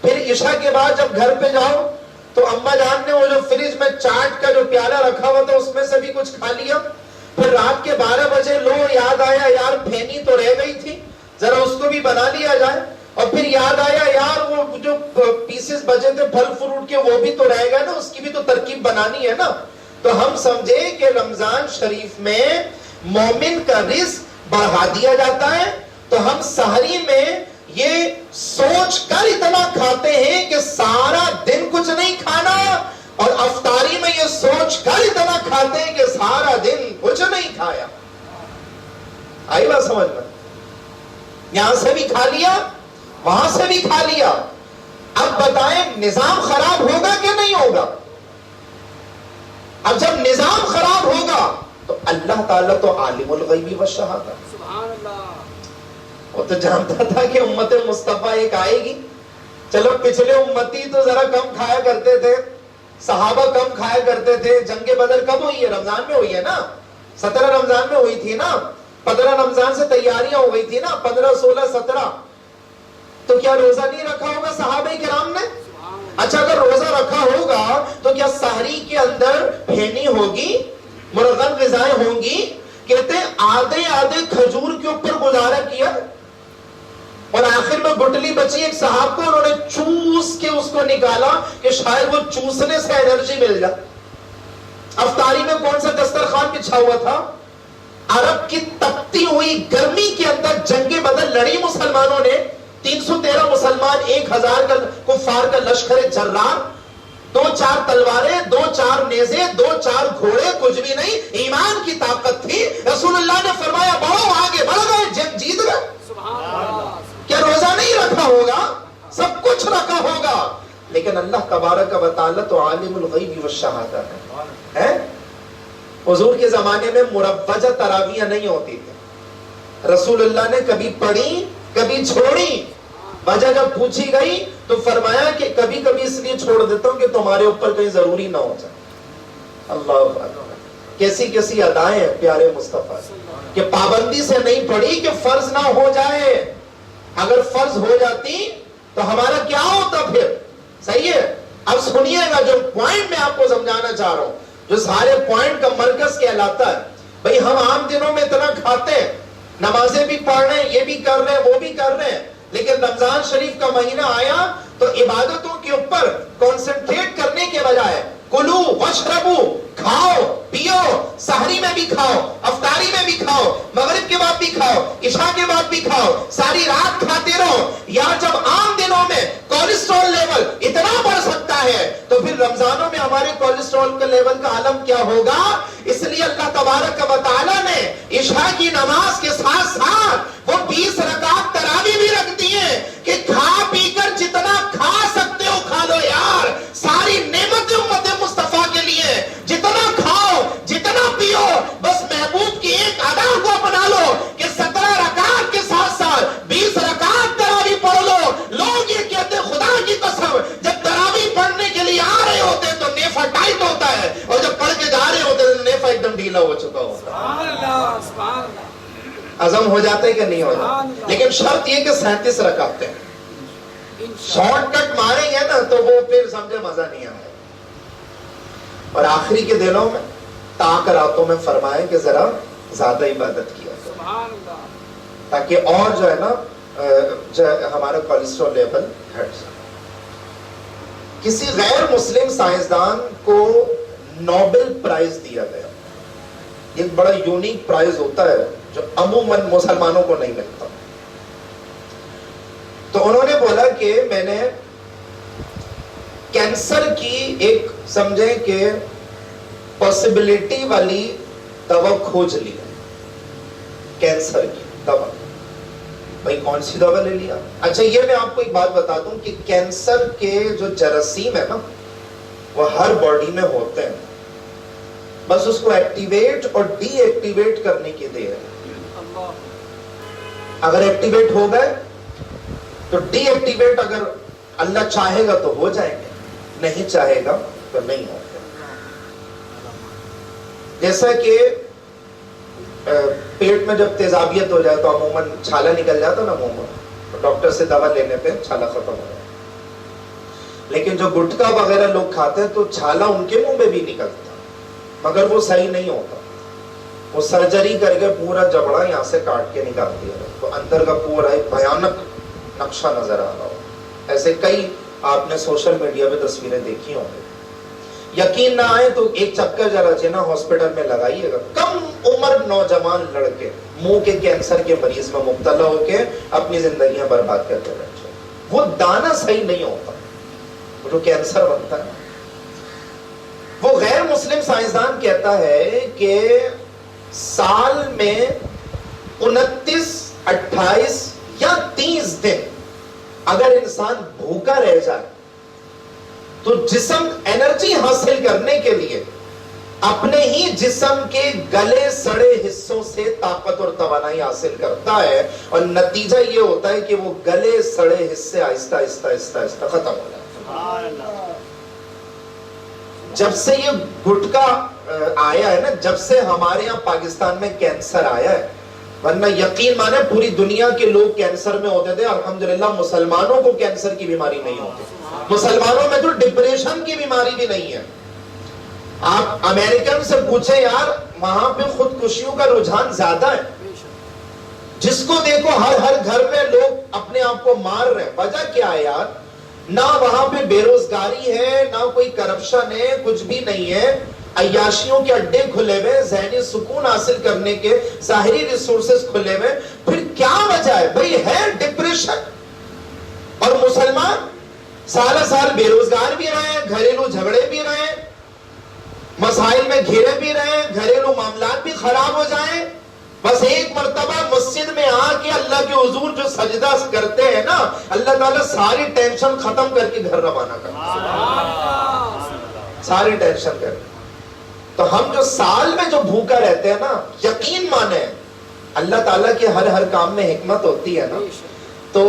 پھر عشاء کے بعد جب گھر پہ جاؤ تو اماں جان نے وہ جو فریج میں چاٹ کا جو پیالہ رکھا ہوا تھا اس میں سے بھی کچھ کھا لیا. پھر رات کے 12 بجے لو یاد آیا یار پھینی تو رہ گئی تھی، ذرا اس کو بھی بنا لیا جائے. اور پھر یاد آیا یار وہ جو پیسز بچے تھے پھل فروٹ کے وہ بھی تو رہ گئے نا، اس کی بھی تو ترکیب بنانی ہے نا. تو ہم سمجھے کہ رمضان شریف میں مومن کا رزق بڑھا دیا جاتا ہے. تو ہم سحری میں یہ سوچ کر اتنا کھاتے ہیں کہ سارا دن کچھ نہیں کھانا، اور افطاری میں یہ سوچ کر اتنا کھاتے ہیں کہ سارا دن کچھ نہیں کھایا. آئی بات سمجھ میں؟ یہاں سے بھی کھا لیا، وہاں سے بھی کھا لیا. اب بتائیں نظام خراب ہوگا کہ نہیں ہوگا؟ اب جب نظام خراب ہوگا تو اللہ تعالیٰ تو عالم الغیب والشہادہ، سبحان اللہ، وہ تو جانتا تھا کہ امت مصطفیٰ ایک آئے گی. چلو پچھلے امتی تو ذرا کم کھایا کرتے تھے، صحابہ کم کھایا کرتے تھے. جنگ بدر کب ہوئی ہے؟ رمضان میں ہوئی ہے نا، 17 رمضان میں ہوئی تھی نا. 15 رمضان سے تیاریاں ہو گئی تھی نا، 15 16 17. تو کیا روزہ نہیں رکھا ہوگا صحابہ کرام نے؟ اچھا اگر روزہ رکھا ہوگا تو کیا سحری کے اندر پھینی ہوگی، مرغن غذائیں ہوں گی؟ کہتے ہیں آدھے کھجور کے اوپر گزارا کیا اور آخر میں گٹلی بچی ایک صاحب کو، انہوں نے چوس کے اس کو نکالا کہ شاید وہ چوسنے سے انرجی مل جائے. افطاری میں کون سا دسترخوان بچھا ہوا تھا؟ عرب کی تپتی ہوئی گرمی کے اندر جنگ بدر لڑی مسلمانوں نے. 313 مسلمان، 1000 کا کفار کا لشکر جرار، 2-4 تلواریں، 2-4 نیزے، 2-4 گھوڑے، کچھ بھی نہیں، ایمان کی طاقت تھی. رسول اللہ نے فرمایا بڑھو آگے، بڑھ گئے، جنگ جیت گئے. کیا روزہ کچھ رکھا ہوگا، لیکن اللہ تبارک و تعالی تو عالم الغیب والشہادہ ہے۔ حضور کے زمانے میں مروجہ تراویح نہیں ہوتی تھی، رسول اللہ نے کبھی پڑھی کبھی چھوڑی، وجہ جب پوچھی گئی تو فرمایا کہ کبھی کبھی اس لیے چھوڑ دیتا ہوں کہ تمہارے اوپر کہیں ضروری نہ ہو جائے۔ اللہ اکبر، کیسی کیسی ادائیں ہیں پیارے مصطفیٰ کہ پابندی سے نہیں پڑھی کہ فرض نہ ہو جائے، اگر فرض ہو جاتی تو ہمارا کیا ہوتا پھر؟ صحیح ہے۔ اب سنیے گا جو پوائنٹ میں آپ کو سمجھانا چاہ رہا ہوں، جو سارے پوائنٹ کا مرکز کہلاتا ہے۔ بھئی ہم عام دنوں میں اتنا کھاتے ہیں، نمازیں بھی پڑھ رہے ہیں، یہ بھی کر رہے ہیں، وہ بھی کر رہے ہیں، لیکن رمضان شریف کا مہینہ آیا تو عبادتوں کے اوپر کانسنٹریٹ کرنے کے بجائے کلو واشربو، کھاؤ پیو، سحری میں بھی کھاؤ، افطاری میں بھی کھاؤ، مغرب کے بعد بھی کھاؤ، عشاء کے بعد بھی کھاؤ، ساری رات کھاتے رہو، یا جب عام دنوں میں کولیسٹرول لیول اتنا بڑھ سکتا ہے تو پھر رمضانوں میں ہمارے کولیسٹرول کے لیول کا عالم کیا ہوگا؟ اس لیے اللہ تبارک و تعالیٰ نے عشاء کی نماز کے ساتھ ساتھ وہ 20 رکعت تراویح بھی رکھ دی ہیں کہ کھا پی کر جتنا کھا سکتے ہو کھا لو یار، ساری نعمت امت مصطفیٰ کے لیے، جتنا کھاؤ جتنا پیو، بس محبوب کی ایک ادا کو اپنا لو کہ 17 رکعت کے ساتھ ساتھ 20 رکعت تراویح پڑھ لو۔ لوگ یہ کہتے خدا کی قسم جب تراویح پڑھنے کے لیے آ رہے ہوتے تو نیفا ٹائٹ ہوتا ہے، اور جب پڑھ کے جا رہے ہوتے تو نیفا ایک دم ڈھیلا ہو چکا ہوتا ہے۔ عزم ہو جاتا ہے کہ نہیں ہو جاتا؟ لیکن شرط یہ کہ 37 رکعتیں، شارٹ کٹ ماریں گے نا تو وہ پھر سمجھے مزہ نہیں آئے۔ اور آخری کے دنوں میں تاک راتوں میں فرمائے کہ ذرا زیادہ عبادت کیا کرو تاکہ اور جو ہے نا ہمارا کولیسٹرول لیول گھٹ جائے۔ کسی غیر مسلم سائنسدان کو نوبل پرائز دیا گیا، ایک بڑا یونیک پرائز ہوتا ہے جو عموماً مسلمانوں کو نہیں ملتا۔ تو انہوں نے بولا کہ میں نے کینسر کی ایک سمجھیں کہ پاسبلٹی والی دوا کھوج لی، کینسر کی دوا۔ بھائی کون سی دوا لے لیا؟ اچھا یہ میں آپ کو ایک بات بتا دوں کہ کینسر کے جو جراثیم ہے نا وہ ہر باڈی میں ہوتے ہیں، بس اس کو ایکٹیویٹ اور ڈی ایکٹیویٹ کرنے کی دیر ہے۔ اگر ایکٹیویٹ ہو گئے تو ڈی ایکٹیویٹ اگر اللہ چاہے گا تو ہو جائیں گے، نہیں چاہے گا تو نہیں ہوں گے۔ جیسا کہ پیٹ میں جب تیزابیت ہو جائے تو عموماً چھالا نکل جاتا نا منہ میں، ڈاکٹر سے دوا لینے پہ چھالا ختم ہو جائے۔ لیکن جو گٹکا وغیرہ لوگ کھاتے ہیں تو چھالا ان کے منہ میں بھی نکلتا، مگر وہ صحیح نہیں ہوتا، وہ سرجری کر کے پورا جبڑا یہاں سے کاٹ کے نکال دیا تو اندر کا پورا ایک بھیانک نقشہ نظر آ رہا ہو۔ ایسے کئی آپ نے سوشل میڈیا پہ تصویریں دیکھی ہوں گے۔ یقین نہ آئے تو ایک چکر ذرا جنا ہاسپٹل میں لگائیے گا، کم عمر نوجوان لڑکے منہ کے کینسر کے مریض میں مبتلا ہو کے اپنی زندگیاں برباد کرتے رہتے ہیں۔ وہ دانہ صحیح نہیں ہوتا، وہ جو کینسر بنتا ہے۔ وہ غیر مسلم سائنسدان کہتا ہے کہ سال میں 29، 28 یا 30 دن اگر انسان بھوکا رہ جائے تو جسم انرجی حاصل کرنے کے لیے اپنے ہی جسم کے گلے سڑے حصوں سے طاقت اور توانائی حاصل کرتا ہے، اور نتیجہ یہ ہوتا ہے کہ وہ گلے سڑے حصے آہستہ آہستہ آہستہ آہستہ ختم ہو جاتے ہیں۔ جب سے یہ گٹکا آیا ہے نا، جب سے ہمارے یہاں پاکستان میں کینسر آیا ہے، ورنہ یقین مانے پوری دنیا کے لوگ کینسر میں ہوتے تھے، الحمدللہ مسلمانوں کو کینسر کی بیماری نہیں ہوتی۔ مسلمانوں میں تو ڈپریشن کی بیماری بھی نہیں ہے۔ آپ امریکن سے پوچھیں یار، وہاں پہ خودکشیوں کا رجحان زیادہ ہے، جس کو دیکھو ہر گھر میں لوگ اپنے آپ کو مار رہے ہیں۔ وجہ کیا ہے یار؟ نہ وہاں پہ بے روزگاری ہے، نہ کوئی کرپشن ہے، کچھ بھی نہیں ہے، عیاشیوں کے اڈے کھلے ہوئے، ذہنی سکون حاصل کرنے کے ظاہری ریسورسز کھلے ہوئے۔ پھر کیا وجہ ہے بھئی؟ ہے ڈپریشن۔ اور مسلمان سالہ سال بے روزگار بھی رہے ہیں، گھریلو جھگڑے بھی رہے ہیں، مسائل میں گھرے بھی رہے ہیں، گھریلو معاملات بھی خراب ہو جائیں، بس ایک مرتبہ مسجد میں آ کے اللہ کے حضور جو سجدہ کرتے ہیں نا، اللہ تعالیٰ ساری ٹینشن ختم کر کے گھر روانہ کرتے ہیں، ساری ٹینشن کر کے۔ تو ہم جو سال میں جو بھوکا رہتے ہیں نا، یقین مانے اللہ تعالیٰ کے ہر کام میں حکمت ہوتی ہے نا۔ تو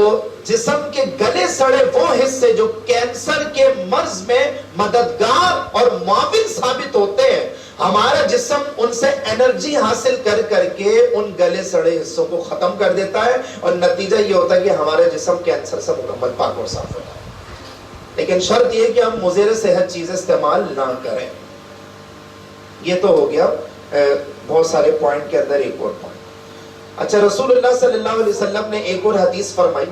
جسم کے گلے سڑے وہ حصے جو کینسر کے مرض میں مددگار اور معاون ثابت ہوتے ہیں، ہمارا جسم ان سے انرجی حاصل کر کے ان گلے سڑے حصوں کو ختم کر دیتا ہے، اور نتیجہ یہ ہوتا ہے کہ ہمارا جسم کینسر سے مکمل پاک اور صاف ہوتا ہے۔ لیکن شرط یہ کہ ہم مضر صحت چیزیں استعمال نہ کریں۔ یہ تو ہو گیا بہت سارے پوائنٹ کے اندر ایک اور پوائنٹ۔ اچھا، رسول اللہ صلی اللہ علیہ وسلم نے ایک اور حدیث فرمائی،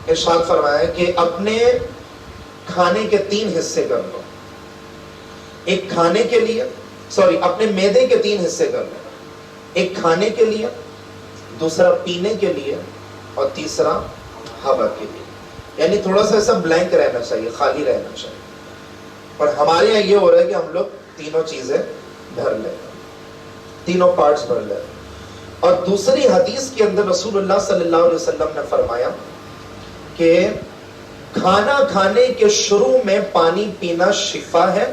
ارشاد فرمایا کہ اپنے کھانے کے 3 حصے کر لو۔ ایک کھانے کے لیے، اپنے معدے کے 3 حصے کر لو۔ ایک کھانے کے لیے، دوسرا پینے کے لیے، اور تیسرا ہوا کے لیے۔ یعنی تھوڑا سا ایسا بلینک رہنا چاہیے، خالی رہنا چاہیے۔ اور ہمارے یہاں یہ ہو رہا ہے کہ ہم لوگ تینوں چیزیں بھر لیں، تینوں پارٹس بھر لیں۔ اور دوسری حدیث کے اندر رسول اللہ صلی اللہ علیہ وسلم نے فرمایا کہ کھانا کھانے کے شروع میں پانی پینا شفا ہے،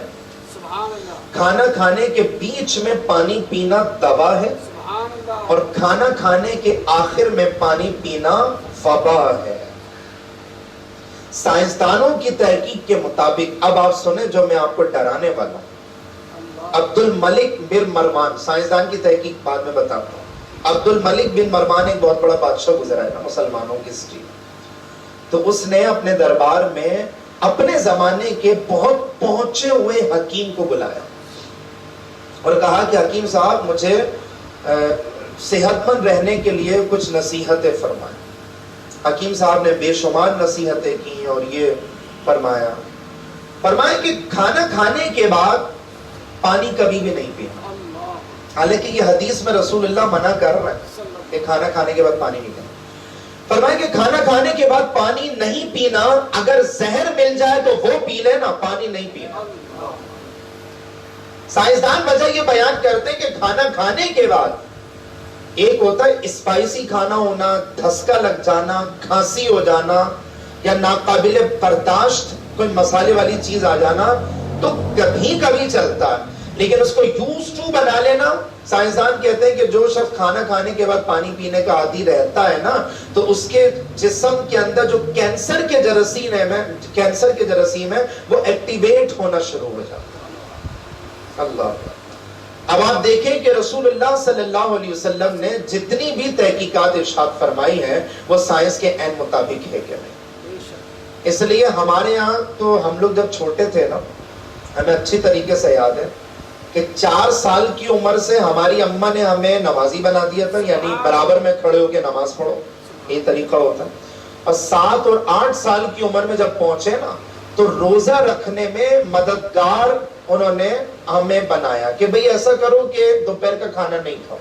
کھانا کھانے کے بیچ میں پانی پینا دوا ہے، اور کھانا کھانے کے آخر میں پانی پینا وبا ہے۔ سائنسدانوں کی تحقیق کے مطابق، اب آپ سنیں جو میں آپ کو ڈرانے والا ہوں، عبد الملک بن مروان، سائنسدان کی تحقیق بعد میں بتاتا ہوں۔ عبد الملک بن مروان ایک بہت بڑا بادشاہ گزرا ہے نا مسلمانوں کی ہسٹری میں۔ تو اس نے اپنے دربار میں اپنے زمانے کے بہت پہنچے ہوئے حکیم کو بلایا اور کہا کہ حکیم صاحب مجھے صحت مند رہنے کے لیے کچھ نصیحتیں فرمائیں۔ حکیم صاحب نے بے شمار نصیحتیں کی اور یہ فرمایا کہ کھانا کھانے کے بعد پانی کبھی بھی نہیں پینا۔ حالانکہ یہ حدیث میں رسول اللہ منع کر رہا ہے کہ کھانا کھانے کے بعد پانی نہیں پینا۔ فرمایا کہ کھانا کھانے کے بعد پانی نہیں پینا، اگر زہر مل جائے تو وہ پی لینا، پانی نہیں پینا۔ سائنسدان وجہ یہ بیان کرتے ہیں کہ کھانا کھانے کے بعد ایک ہوتا ہے اسپائسی کھانا ہونا، دھسکا لگ جانا، کھانسی ہو جانا، یا ناقابل برداشت کوئی مسالے والی چیز آ جانا، تو کبھی کبھی چلتا ہے، لیکن اس کو یوز ٹو بنا لینا۔ سائنسدان کہتے ہیں کہ جو شخص کھانا کھانے کے بعد پانی پینے کا عادی رہتا ہے نا، تو اس کے جسم کے اندر جو کینسر کے جراثیم ہے وہ ایکٹیویٹ ہونا شروع ہو جاتا ہے۔ اللہ، اب آپ دیکھیں کہ رسول اللہ صلی اللہ علیہ وسلم نے جتنی بھی تحقیقات ارشاد فرمائی ہیں وہ سائنس کے عین مطابق ہے کہ نہیں۔ اس لیے ہمارے یہاں تو ہم لوگ جب چھوٹے تھے نا، ہمیں اچھی طریقے سے یاد ہے کہ 4 سال کی عمر سے ہماری اماں نے ہمیں نمازی بنا دیا تھا، یعنی برابر میں کھڑے ہو کے نماز پڑھو، یہ طریقہ ہوتا ہے۔ اور 7 اور 8 سال کی عمر میں جب پہنچے نا، تو روزہ رکھنے میں مددگار انہوں نے ہمیں بنایا کہ بھئی ایسا کرو کہ دوپہر کا کھانا نہیں کھاؤ۔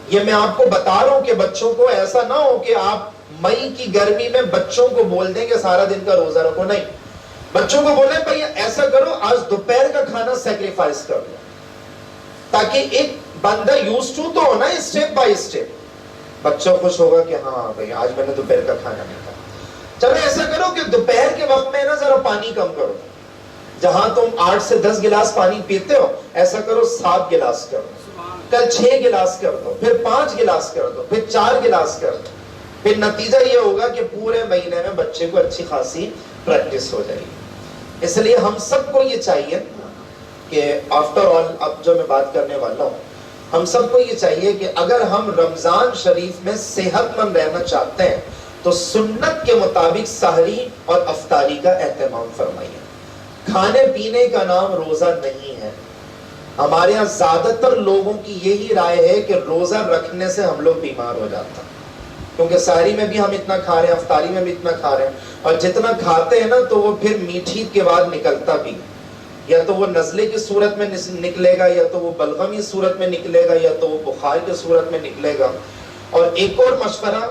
یہ میں آپ کو بتا رہا ہوں کہ بچوں کو ایسا نہ ہو کہ آپ مئی کی گرمی میں بچوں کو بول دیں کہ سارا دن کا روزہ رکھو، نہیں، بچوں کو بولیں بھئی ایسا کرو آج دوپہر کا کھانا سیکریفائز کر دو، تاکہ ایک بندہ یوز ٹو تو ہونا اسٹیپ بائی اسٹیپ۔ بچہ خوش ہوگا کہ ہاں بھئی آج میں نے دوپہر کا کھانا نہیں کھایا۔ چلو ایسا کرو کہ دوپہر کے وقت میں نا ذرا پانی کم کرو، جہاں تم 8 سے 10 گلاس پانی پیتے ہو ایسا کرو 7 گلاس کر دو، کل 6 گلاس کر دو، پھر 5 گلاس کر دو، پھر 4 گلاس کر دو۔ پھر نتیجہ یہ ہوگا کہ پورے مہینے میں بچے کو اچھی خاصی پریکٹس ہو جائے گی۔ اس لیے ہم سب کو یہ چاہیے کہ آفٹر آل، اب جو میں بات کرنے والا ہوں، ہم سب کو یہ چاہیے کہ اگر ہم رمضان شریف میں صحت مند رہنا چاہتے ہیں تو سنت کے مطابق سحری اور افطاری کا اہتمام فرمائیے۔ کھانے پینے کا نام روزہ نہیں ہے۔ ہمارے یہاں زیادہ تر لوگوں کی یہی رائے ہے کہ روزہ رکھنے سے ہم لوگ بیمار ہو جاتا ہیں، کیونکہ سحری میں بھی ہم اتنا کھا رہے ہیں، افطاری میں بھی اتنا کھا رہے ہیں، اور جتنا کھاتے ہیں نا تو وہ پھر میٹھی کے بعد نکلتا بھی، یا تو وہ نزلے کی صورت میں نکلے گا، یا تو وہ بلغمی صورت میں نکلے گا، یا تو وہ بخار کی صورت میں نکلے گا۔ اور ایک اور مشورہ،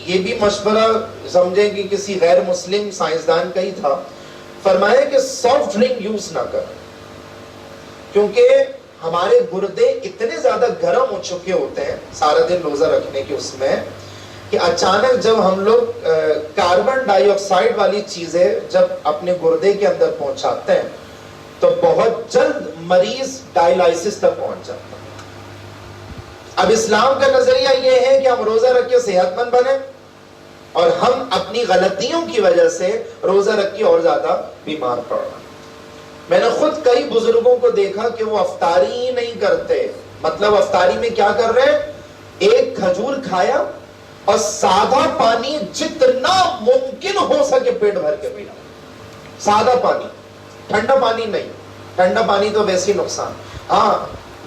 یہ بھی مشورہ سمجھیں کہ کسی غیر مسلم سائنسدان کا ہی تھا، فرمایا کہ سافٹ ڈرنک یوز نہ کریں، کیونکہ ہمارے گردے اتنے زیادہ گرم ہو چکے ہوتے ہیں سارا دن روزہ رکھنے کے اس میں کہ اچانک جب ہم لوگ کاربن ڈائی آکسائڈ والی چیزیں جب اپنے گردے کے اندر پہنچاتے ہیں تو بہت جلد مریض ڈائلائسس تک پہنچ جاتا ہے. اب اسلام کا نظریہ یہ ہے کہ ہم روزہ رکھ کے صحت مند بنیں اور ہم اپنی غلطیوں کی وجہ سے روزہ رکھ کے اور زیادہ بیمار پڑ رہے ہیں. میں نے خود کئی بزرگوں کو دیکھا کہ وہ افطاری ہی نہیں کرتے. مطلب افطاری میں کیا کر رہے ہیں؟ ایک کھجور کھایا اور سادہ پانی جتنا ممکن ہو سکے پیٹ بھر کے پینا. سادہ پانی، ٹھنڈا پانی نہیں. ٹھنڈا پانی تو ویسے ہی نقصان. ہاں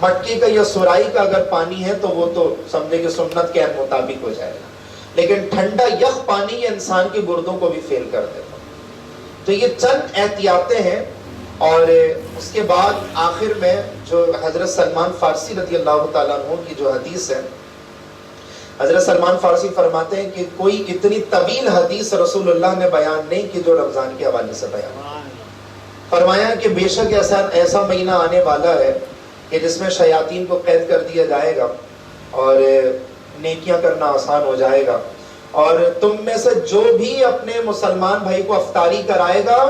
مٹکی کا یا سرائی کا اگر پانی ہے تو وہ تو سمجھے کہ سنت کے مطابق ہو جائے گا، لیکن ٹھنڈا یخ پانی یہ انسان کے گردوں کو بھی فیل کر دیتا. تو یہ چند احتیاطیں ہیں. اور اس کے بعد آخر میں جو حضرت سلمان فارسی رضی اللہ تعالیٰ عنہ کی جو حدیث ہے، حضرت سلمان فارسی فرماتے ہیں کہ کوئی اتنی طویل حدیث رسول اللہ نے بیان نہیں کی جو رمضان کے حوالے سے بیان. فرمایا کہ بے شک ایسا مہینہ آنے والا ہے کہ جس میں شیاطین کو قید کر دیا جائے گا اور نیکیاں کرنا آسان ہو جائے گا، اور تم میں سے جو بھی اپنے مسلمان بھائی کو افطاری کرائے گا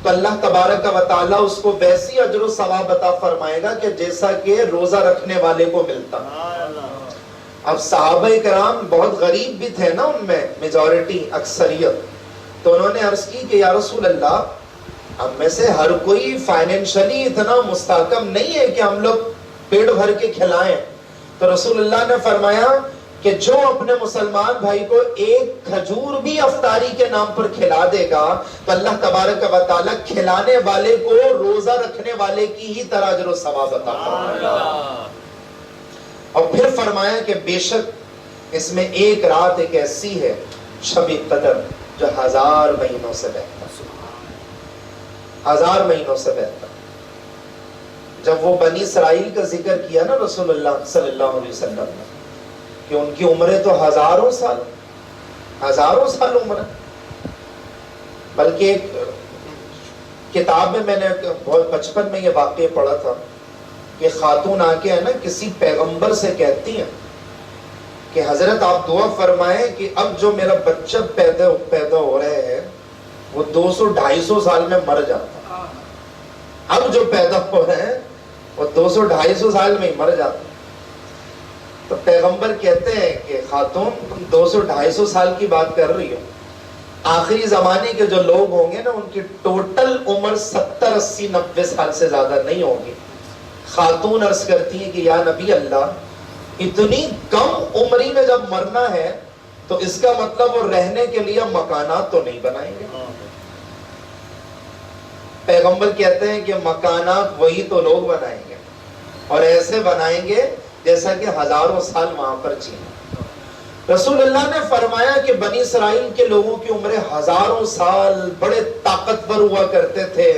تو اللہ تبارک و تعالیٰ اس کو ویسی اجر و ثواب عطا فرمائے گا کہ جیسا کہ روزہ رکھنے والے کو ملتا. اب صحابہ کرام بہت غریب بھی تھے نا، ان میں میجورٹی اکثریت، تو انہوں نے عرض کی کہ یا رسول اللہ ہم میں سے ہر کوئی فائنینشلی اتنا مستحکم نہیں ہے کہ ہم لوگ پیٹ بھر کے کھلائیں. تو رسول اللہ نے فرمایا کہ جو اپنے مسلمان بھائی کو ایک کھجور بھی افطاری کے نام پر کھلا دے گا تو اللہ تبارک و تعالیٰ کھلانے والے کو روزہ رکھنے والے کی ہی طرح اجر و ثواب عطا فرمائے گا. اور پھر فرمایا کہ بے شک اس میں ایک رات ایک ایسی ہے شب قدر جو 1000 مہینوں سے بہتر، 1000 مہینوں سے بہتر. جب وہ بنی اسرائیل کا ذکر کیا نا رسول اللہ صلی اللہ علیہ وسلم نے کہ ان کی عمریں تو ہزاروں سال عمر ہے. بلکہ ایک کتاب میں نے بہت بچپن میں یہ واقعہ پڑھا تھا کہ خاتون آ کے ہے نا کسی پیغمبر سے کہتی ہیں کہ حضرت آپ دعا فرمائیں کہ اب جو میرا بچہ پیدا ہو رہے ہیں وہ 200-250 سال میں مر جاتا. اب جو پیدا ہو رہے ہیں وہ 200-250 سال میں ہی مر جاتا. تو پیغمبر کہتے ہیں کہ خاتون تم 200-250 سال کی بات کر رہی ہو، آخری زمانے کے جو لوگ ہوں گے نا ان کی ٹوٹل عمر 70-80-90 سال سے زیادہ نہیں ہوگی. خاتون عرض کرتی ہیں کہ یا نبی اللہ اتنی کم عمری میں جب مرنا ہے تو اس کا مطلب وہ رہنے کے لیے مکانات تو نہیں بنائیں گے. پیغمبر کہتے ہیں کہ مکانات وہی تو لوگ بنائیں گے اور ایسے بنائیں گے جیسا کہ 1000 سال وہاں پر جینا. رسول اللہ نے فرمایا کہ بنی اسرائیل کے لوگوں کی عمریں 1000 سال، بڑے طاقتور ہوا کرتے تھے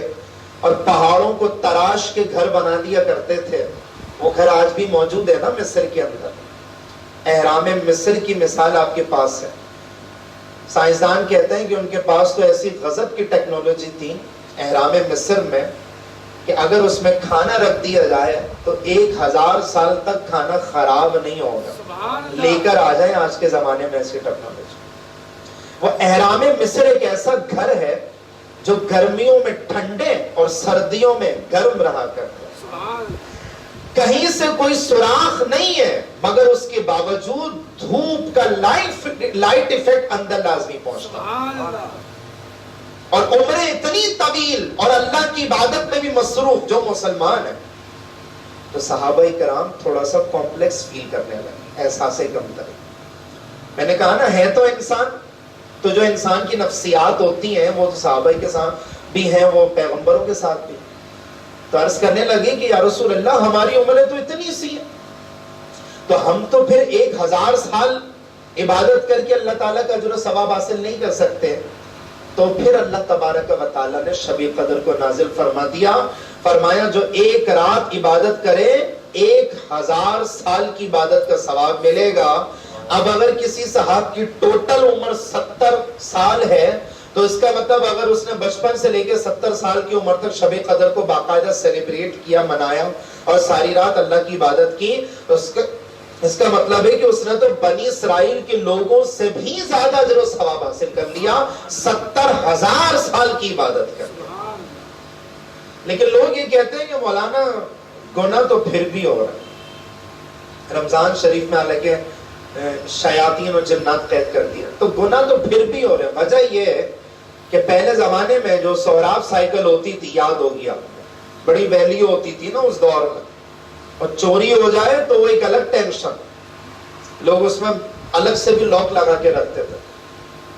اور پہاڑوں کو تراش کے گھر بنا دیا کرتے تھے. وہ گھر آج بھی موجود ہے نا مصر کے اندر. اہرام مصر کی مثال آپ کے پاس ہے. سائنسدان کہتے ہیں کہ ان کے پاس تو ایسی غضب کی ٹیکنالوجی تھی اہرام مصر میں کہ اگر اس میں کھانا رکھ دیا جائے تو 1000 سال تک کھانا خراب نہیں ہوگا. لے کر آ جائیں آج کے زمانے میں ایسی ٹیکنالوجی. وہ اہرام مصر ایک ایسا گھر ہے جو گرمیوں میں ٹھنڈے اور سردیوں میں گرم رہا کرتا ہے. کہیں سے کوئی سوراخ نہیں ہے مگر اس کے باوجود دھوپ کا لائٹ ایفیکٹ اندر لازمی پہنچتا. اور عمریں اتنی طویل اور اللہ کی عبادت میں بھی مصروف جو مسلمان ہیں. تو صحابہ کرام تھوڑا سا کمپلیکس فیل کرنے لگے، احساس کمتری. میں نے کہا نا ہے تو انسان، تو جو انسان کی نفسیات ہوتی ہیں وہ تو صحابہ کے ساتھ بھی ہیں، وہ پیغمبروں کے ساتھ بھی. تو عرض کرنے لگے کہ یا رسول اللہ ہماری عمریں تو اتنی سی ہیں، تو ہم تو پھر 1000 سال عبادت کر کے اللہ تعالیٰ کا اجر و ثواب حاصل نہیں کر سکتے. تو پھر اللہ تبارک و تعالیٰ نے شب قدر کو نازل فرما دیا. فرمایا جو ایک رات عبادت کرے 1000 سال کی عبادت کا ثواب ملے گا. اب اگر کسی صاحب کی ٹوٹل عمر 70 سال ہے تو اس کا مطلب اگر اس نے بچپن سے لے کے 70 سال کی عمر تک شب قدر کو باقاعدہ سیلیبریٹ کیا، منایا اور ساری رات اللہ کی عبادت کی، تو اس کا مطلب ہے کہ اس نے تو بنی اسرائیل کے لوگوں سے بھی زیادہ اجر و ثواب حاصل کر لیا، 70,000 سال کی عبادت کر لیا۔ لیکن لوگ یہ کہتے ہیں کہ مولانا گناہ تو پھر بھی ہو رہا ہے، رمضان شریف میں حالانکہ شیاطین و جنات قید کر دیا، تو گناہ تو پھر بھی ہو رہے ہیں۔ وجہ یہ ہے کہ پہلے زمانے میں جو سوراب سائیکل ہوتی تھی، یاد ہوگی آپ کو، بڑی ویلیو ہوتی تھی نا اس دور میں، اور چوری ہو جائے تو وہ ایک الگ ٹینشن، لوگ اس میں الگ سے بھی لاک لگا کے رکھتے تھے۔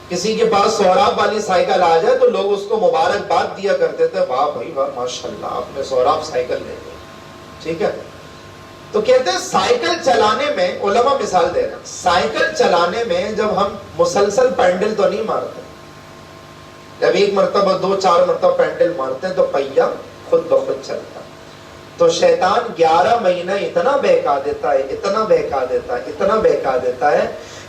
کسی کے پاس سوراب والی سائیکل آ جائے تو لوگ اس کو مبارکباد دیا کرتے تھے، واہ بھائی واہ ماشاءاللہ آپ نے سوراب سائیکل لے لی، ٹھیک ہے۔ تو کہتے ہیں سائیکل چلانے میں، علماء مثال دے رہے ہیں، سائیکل چلانے میں جب ہم مسلسل پینڈل تو نہیں مارتے، جب ایک مرتبہ 2-4 مرتبہ پینڈل مارتے ہیں تو پہیا خود بخود چلتا ہے۔ تو شیطان 11 مہینہ اتنا بہکا دیتا ہے، اتنا بہکا دیتا ہے، اتنا بہکا دیتا ہے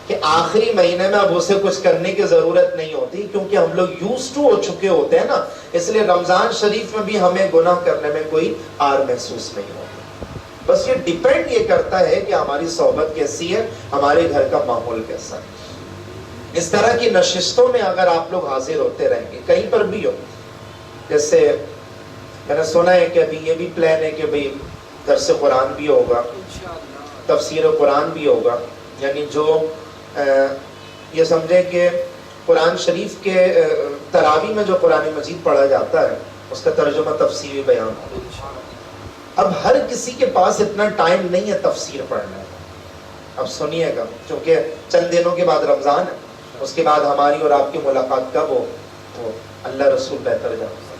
کہ آخری مہینے میں اب اسے کچھ کرنے کی ضرورت نہیں ہوتی، کیونکہ ہم لوگ یوزڈ ہو چکے ہوتے ہیں نا، اس لیے رمضان شریف میں بھی ہمیں گناہ کرنے میں کوئی آر محسوس نہیں ہوتا۔ بس یہ ڈیپینڈ یہ کرتا ہے کہ ہماری صحبت کیسی ہے، ہمارے گھر کا ماحول کیسا ہے۔ اس طرح کی نشستوں میں اگر آپ لوگ حاضر ہوتے رہیں گے، کہیں پر بھی ہو، جیسے میں نے سنا ہے کہ ابھی یہ بھی پلان ہے کہ بھئی درس قرآن بھی ہوگا، تفسیر قرآن بھی ہوگا، یعنی جو یہ سمجھے کہ قرآن شریف کے تراویح میں جو قرآن مجید پڑھا جاتا ہے اس کا ترجمہ تفسیری بیان ہوگا۔ اب ہر کسی کے پاس اتنا ٹائم نہیں ہے تفسیر پڑھنے کا، اب سنیے گا، کیونکہ چند دنوں کے بعد رمضان ہے، اس کے بعد ہماری اور آپ کی ملاقات کب ہو وہ اللہ رسول بہتر جانتے۔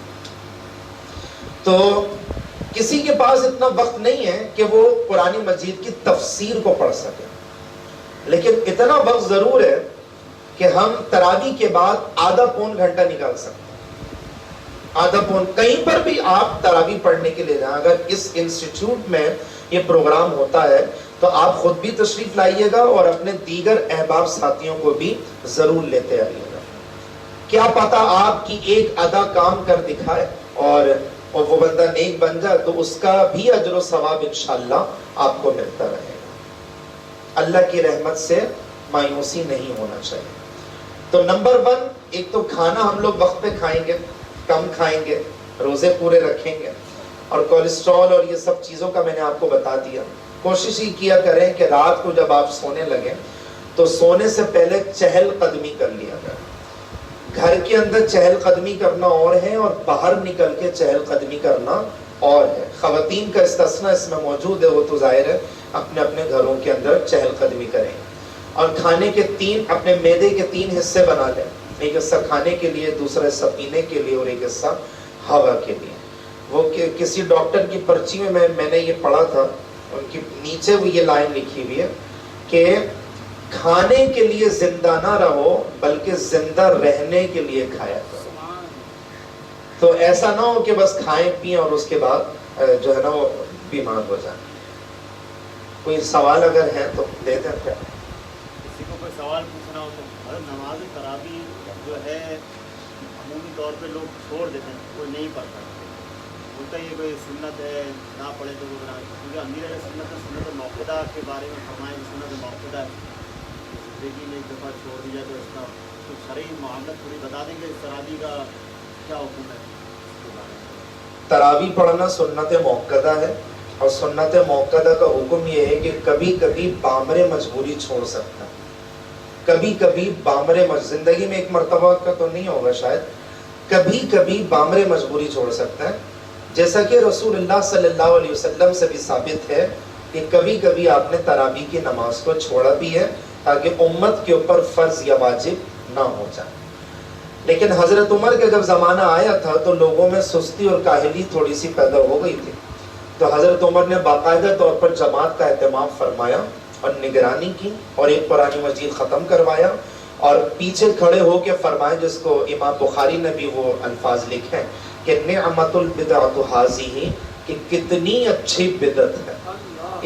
تو کسی کے پاس اتنا وقت نہیں ہے کہ وہ قرآن مجید کی تفسیر کو پڑھ سکے، لیکن اتنا وقت ضرور ہے کہ ہم تراویح کے بعد آدھا پون گھنٹہ نکال سکتے ہیں، آدھا پون، کہیں پر بھی آپ تراویح پڑھنے کے لیے جائیں۔ اگر اس انسٹیٹیوٹ میں یہ پروگرام ہوتا ہے تو آپ خود بھی تشریف لائیے گا اور اپنے دیگر احباب ساتھیوں کو بھی ضرور لیتے آئیے گا۔ کیا پتا آپ کی ایک ادا کام کر دکھائے اور وہ بندہ نیک بن جائے تو اس کا بھی اجر و ثواب انشاءاللہ آپ کو ملتا رہے گا۔ اللہ کی رحمت سے مایوسی نہیں ہونا چاہیے۔ تو نمبر 1، ایک تو کھانا ہم لوگ وقت پہ کھائیں گے، کم کھائیں گے، روزے پورے رکھیں گے، اور کولیسٹرول اور یہ سب چیزوں کا میں نے آپ کو بتا دیا۔ کوشش ہی کیا کریں کہ رات کو جب آپ سونے لگیں تو سونے سے پہلے چہل قدمی کر لیا کریں۔ گھر کے اندر چہل قدمی کرنا اور ہے اور باہر نکل کے چہل قدمی کرنا اور ہے۔ خواتین کا استثناء اس میں موجود ہے، وہ تو ظاہر ہے اپنے اپنے گھروں کے اندر چہل قدمی کریں۔ اور کھانے کے اپنے معدے کے 3 حصے بنا لیں، ایک حصہ کھانے کے لیے، دوسرا حصہ پینے کے لیے، اور ایک حصہ ہوا کے لیے۔ وہ کسی ڈاکٹر کی پرچی میں میں نے یہ پڑھا تھا، ان کی نیچے وہ یہ لائن لکھی ہوئی ہے کہ کھانے کے لیے زندہ نہ رہو بلکہ زندہ رہنے کے لیے کھایا کرو۔ تو ایسا نہ ہو کہ بس کھائیں پئیں اور اس کے بعد جو ہے نا وہ بیمار ہو جائیں۔ کوئی سوال اگر ہے تو دے دیں۔ کسی کو کوئی سوال پوچھنا ہو تو نماز تراویح جو ہے عمومی طور پہ لوگ چھوڑ دیتے ہیں، کوئی نہیں پڑھتا، بولتا یہ کوئی سنت ہے نہ پڑھے تو وہ بنا، کیونکہ امیر علیہ سنت موقعہ کے بارے میں فرمائیں کہ سنت موقعہ ہے، زندگی میں ایک دفعہ چھوڑ دیا تو اس کا کچھ شرعی معاملت تھوڑی بتا دیں گے، اس تراویح کا کیا حکم ہے؟ تراویح پڑھنا سنت موقعہ ہے، اور سنت موقعہ کا حکم یہ ہے کہ کبھی کبھی بامر مجبوری چھوڑ سکتا ہے، کبھی کبھی بامر زندگی میں ایک مرتبہ کا تو نہیں ہوگا شاید، کبھی کبھی بامر مجبوری چھوڑ سکتا ہے، جیسا کہ رسول اللہ صلی اللہ علیہ وسلم سے بھی ثابت ہے کہ کبھی کبھی آپ نے تراویح کی نماز کو چھوڑا بھی ہے تاکہ امت کے اوپر فرض یا واجب نہ ہو جائے۔ لیکن حضرت عمر کا جب زمانہ آیا تھا تو لوگوں میں سستی اور کاہلی تھوڑی سی پیدا ہو گئی تھی، تو حضرت عمر نے باقاعدہ طور پر جماعت کا اہتمام فرمایا اور نگرانی کی، اور ایک قرآن مجید ختم کروایا، اور پیچھے کھڑے ہو کے فرمائے، جس کو امام بخاری نے بھی وہ الفاظ لکھے کہ نعمت البدعۃ ھذہ، کہ کتنی اچھی بدعت ہے۔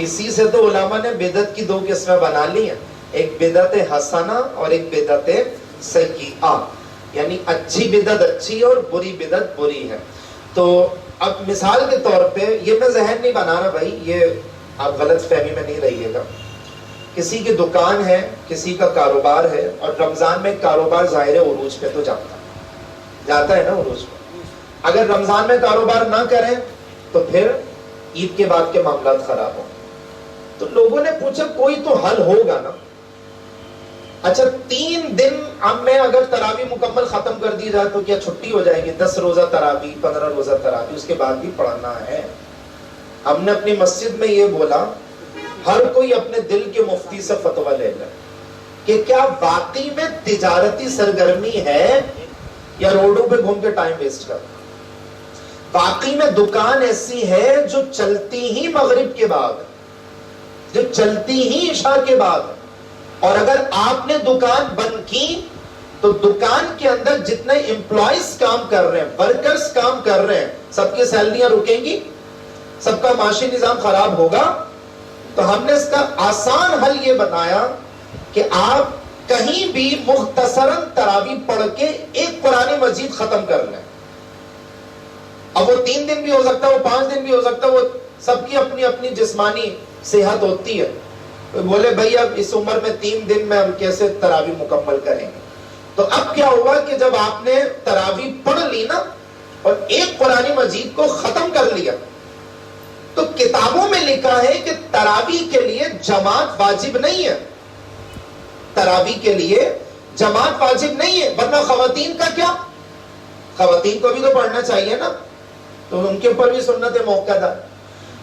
اسی سے تو علماء نے بدعت کی 2 قسمیں بنا لی ہیں، ایک بدعت حسنہ اور ایک بدعت سیئہ۔ یعنی اچھی بدعت اچھی اور بری بدعت بری ہے. تو اب مثال کے طور پہ یہ میں ذہن نہیں بنا رہا بھائی, یہ آپ غلط فہمی میں نہیں رہیے گا. کسی کی دکان ہے, کسی کا کاروبار ہے, اور رمضان میں کاروبار ظاہر عروج پہ تو جاتا ہے نا عروج پہ. اگر رمضان میں کاروبار نہ کریں تو پھر عید کے بعد کے معاملات خراب ہوں. تو لوگوں نے پوچھا کوئی تو حل ہوگا نا. اچھا 3 دن اب میں اگر تراویح مکمل ختم کر دی جائے تو کیا چھٹی ہو جائے گی؟ 10 روزہ تراویح 15 روزہ تراویح اس کے بعد بھی پڑھنا ہے. ہم نے اپنی مسجد میں یہ بولا ہر کوئی اپنے دل کے مفتی سے فتویٰ لے لے کہ کیا واقعی میں تجارتی سرگرمی ہے یا روڈوں پہ گھوم کے ٹائم ویسٹ کرنا. واقعی میں دکان ایسی ہے جو چلتی ہی مغرب کے بعد, جو چلتی ہی عشاء کے بعد, اور اگر آپ نے دکان بند کی تو دکان کے اندر جتنے امپلائیز کام کر رہے ہیں, ورکرز کام کر رہے ہیں, سب کی سیلریاں رکیں گی, سب کا معاشی نظام خراب ہوگا. تو ہم نے اس کا آسان حل یہ بتایا کہ آپ کہیں بھی مختصراً تراویح پڑھ کے ایک قرآن مجید ختم کر لیں. اب وہ 3 دن بھی ہو سکتا ہے, وہ 5 دن بھی ہو سکتا ہے, وہ سب کی اپنی اپنی جسمانی صحت ہوتی ہے. بولے بھائی اب اس عمر میں 3 دن میں ہم کیسے تراویح مکمل کریں گے. تو اب کیا ہوا کہ جب آپ نے تراویح پڑھ لی نا اور ایک قرآن مجید کو ختم کر لیا, تو کتابوں میں لکھا ہے کہ تراویح کے لیے جماعت واجب نہیں ہے. تراویح کے لیے جماعت واجب نہیں ہے, ورنہ خواتین کا کیا, خواتین کو بھی تو پڑھنا چاہیے نا, تو ان کے اوپر بھی سنت موقع.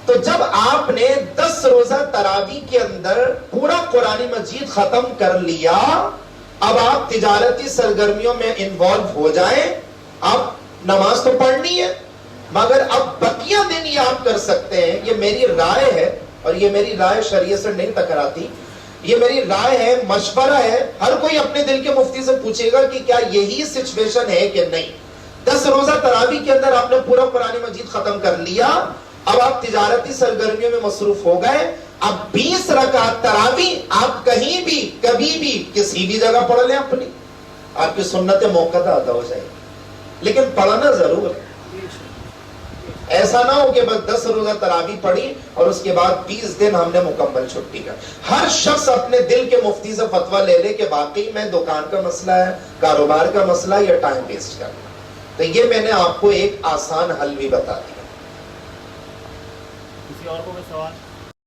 تو جب آپ نے 10 روزہ تراویح کے اندر پورا قرآن مجید ختم کر لیا, اب آپ تجارتی سرگرمیوں میں انوالو ہو جائیں. اب نماز تو پڑھنی ہے, مگر اب بقیہ دن یہ آپ کر سکتے ہیں. یہ میری رائے ہے, اور یہ میری رائے شریعت سے نہیں ٹکراتی, یہ میری رائے ہے, مشورہ ہے. ہر کوئی اپنے دل کے مفتی سے پوچھے گا کہ کیا یہی سچویشن ہے کہ نہیں. 10 روزہ تراویح کے اندر آپ نے پورا قرآن مجید ختم کر لیا, اب آپ تجارتی سرگرمیوں میں مصروف ہو گئے. اب 20 رکعت تراویح آپ کہیں بھی کبھی بھی کسی بھی جگہ پڑھ لیں اپنی, آپ کی سنت موقع ادا ہو جائے گی. لیکن پڑھنا ضرور ہے. ایسا نہ ہو کہ بس 10 روزہ تراویح پڑھی اور اس کے بعد 20 دن ہم نے مکمل چھٹی کر. ہر شخص اپنے دل کے مفتی سے فتویٰ لے لے کہ واقعی میں دکان کا مسئلہ ہے, کاروبار کا مسئلہ یا ٹائم ویسٹ کرنا. تو یہ میں نے آپ کو ایک آسان حل بھی بتا دیا. کسی اور کو کوئی سوال؟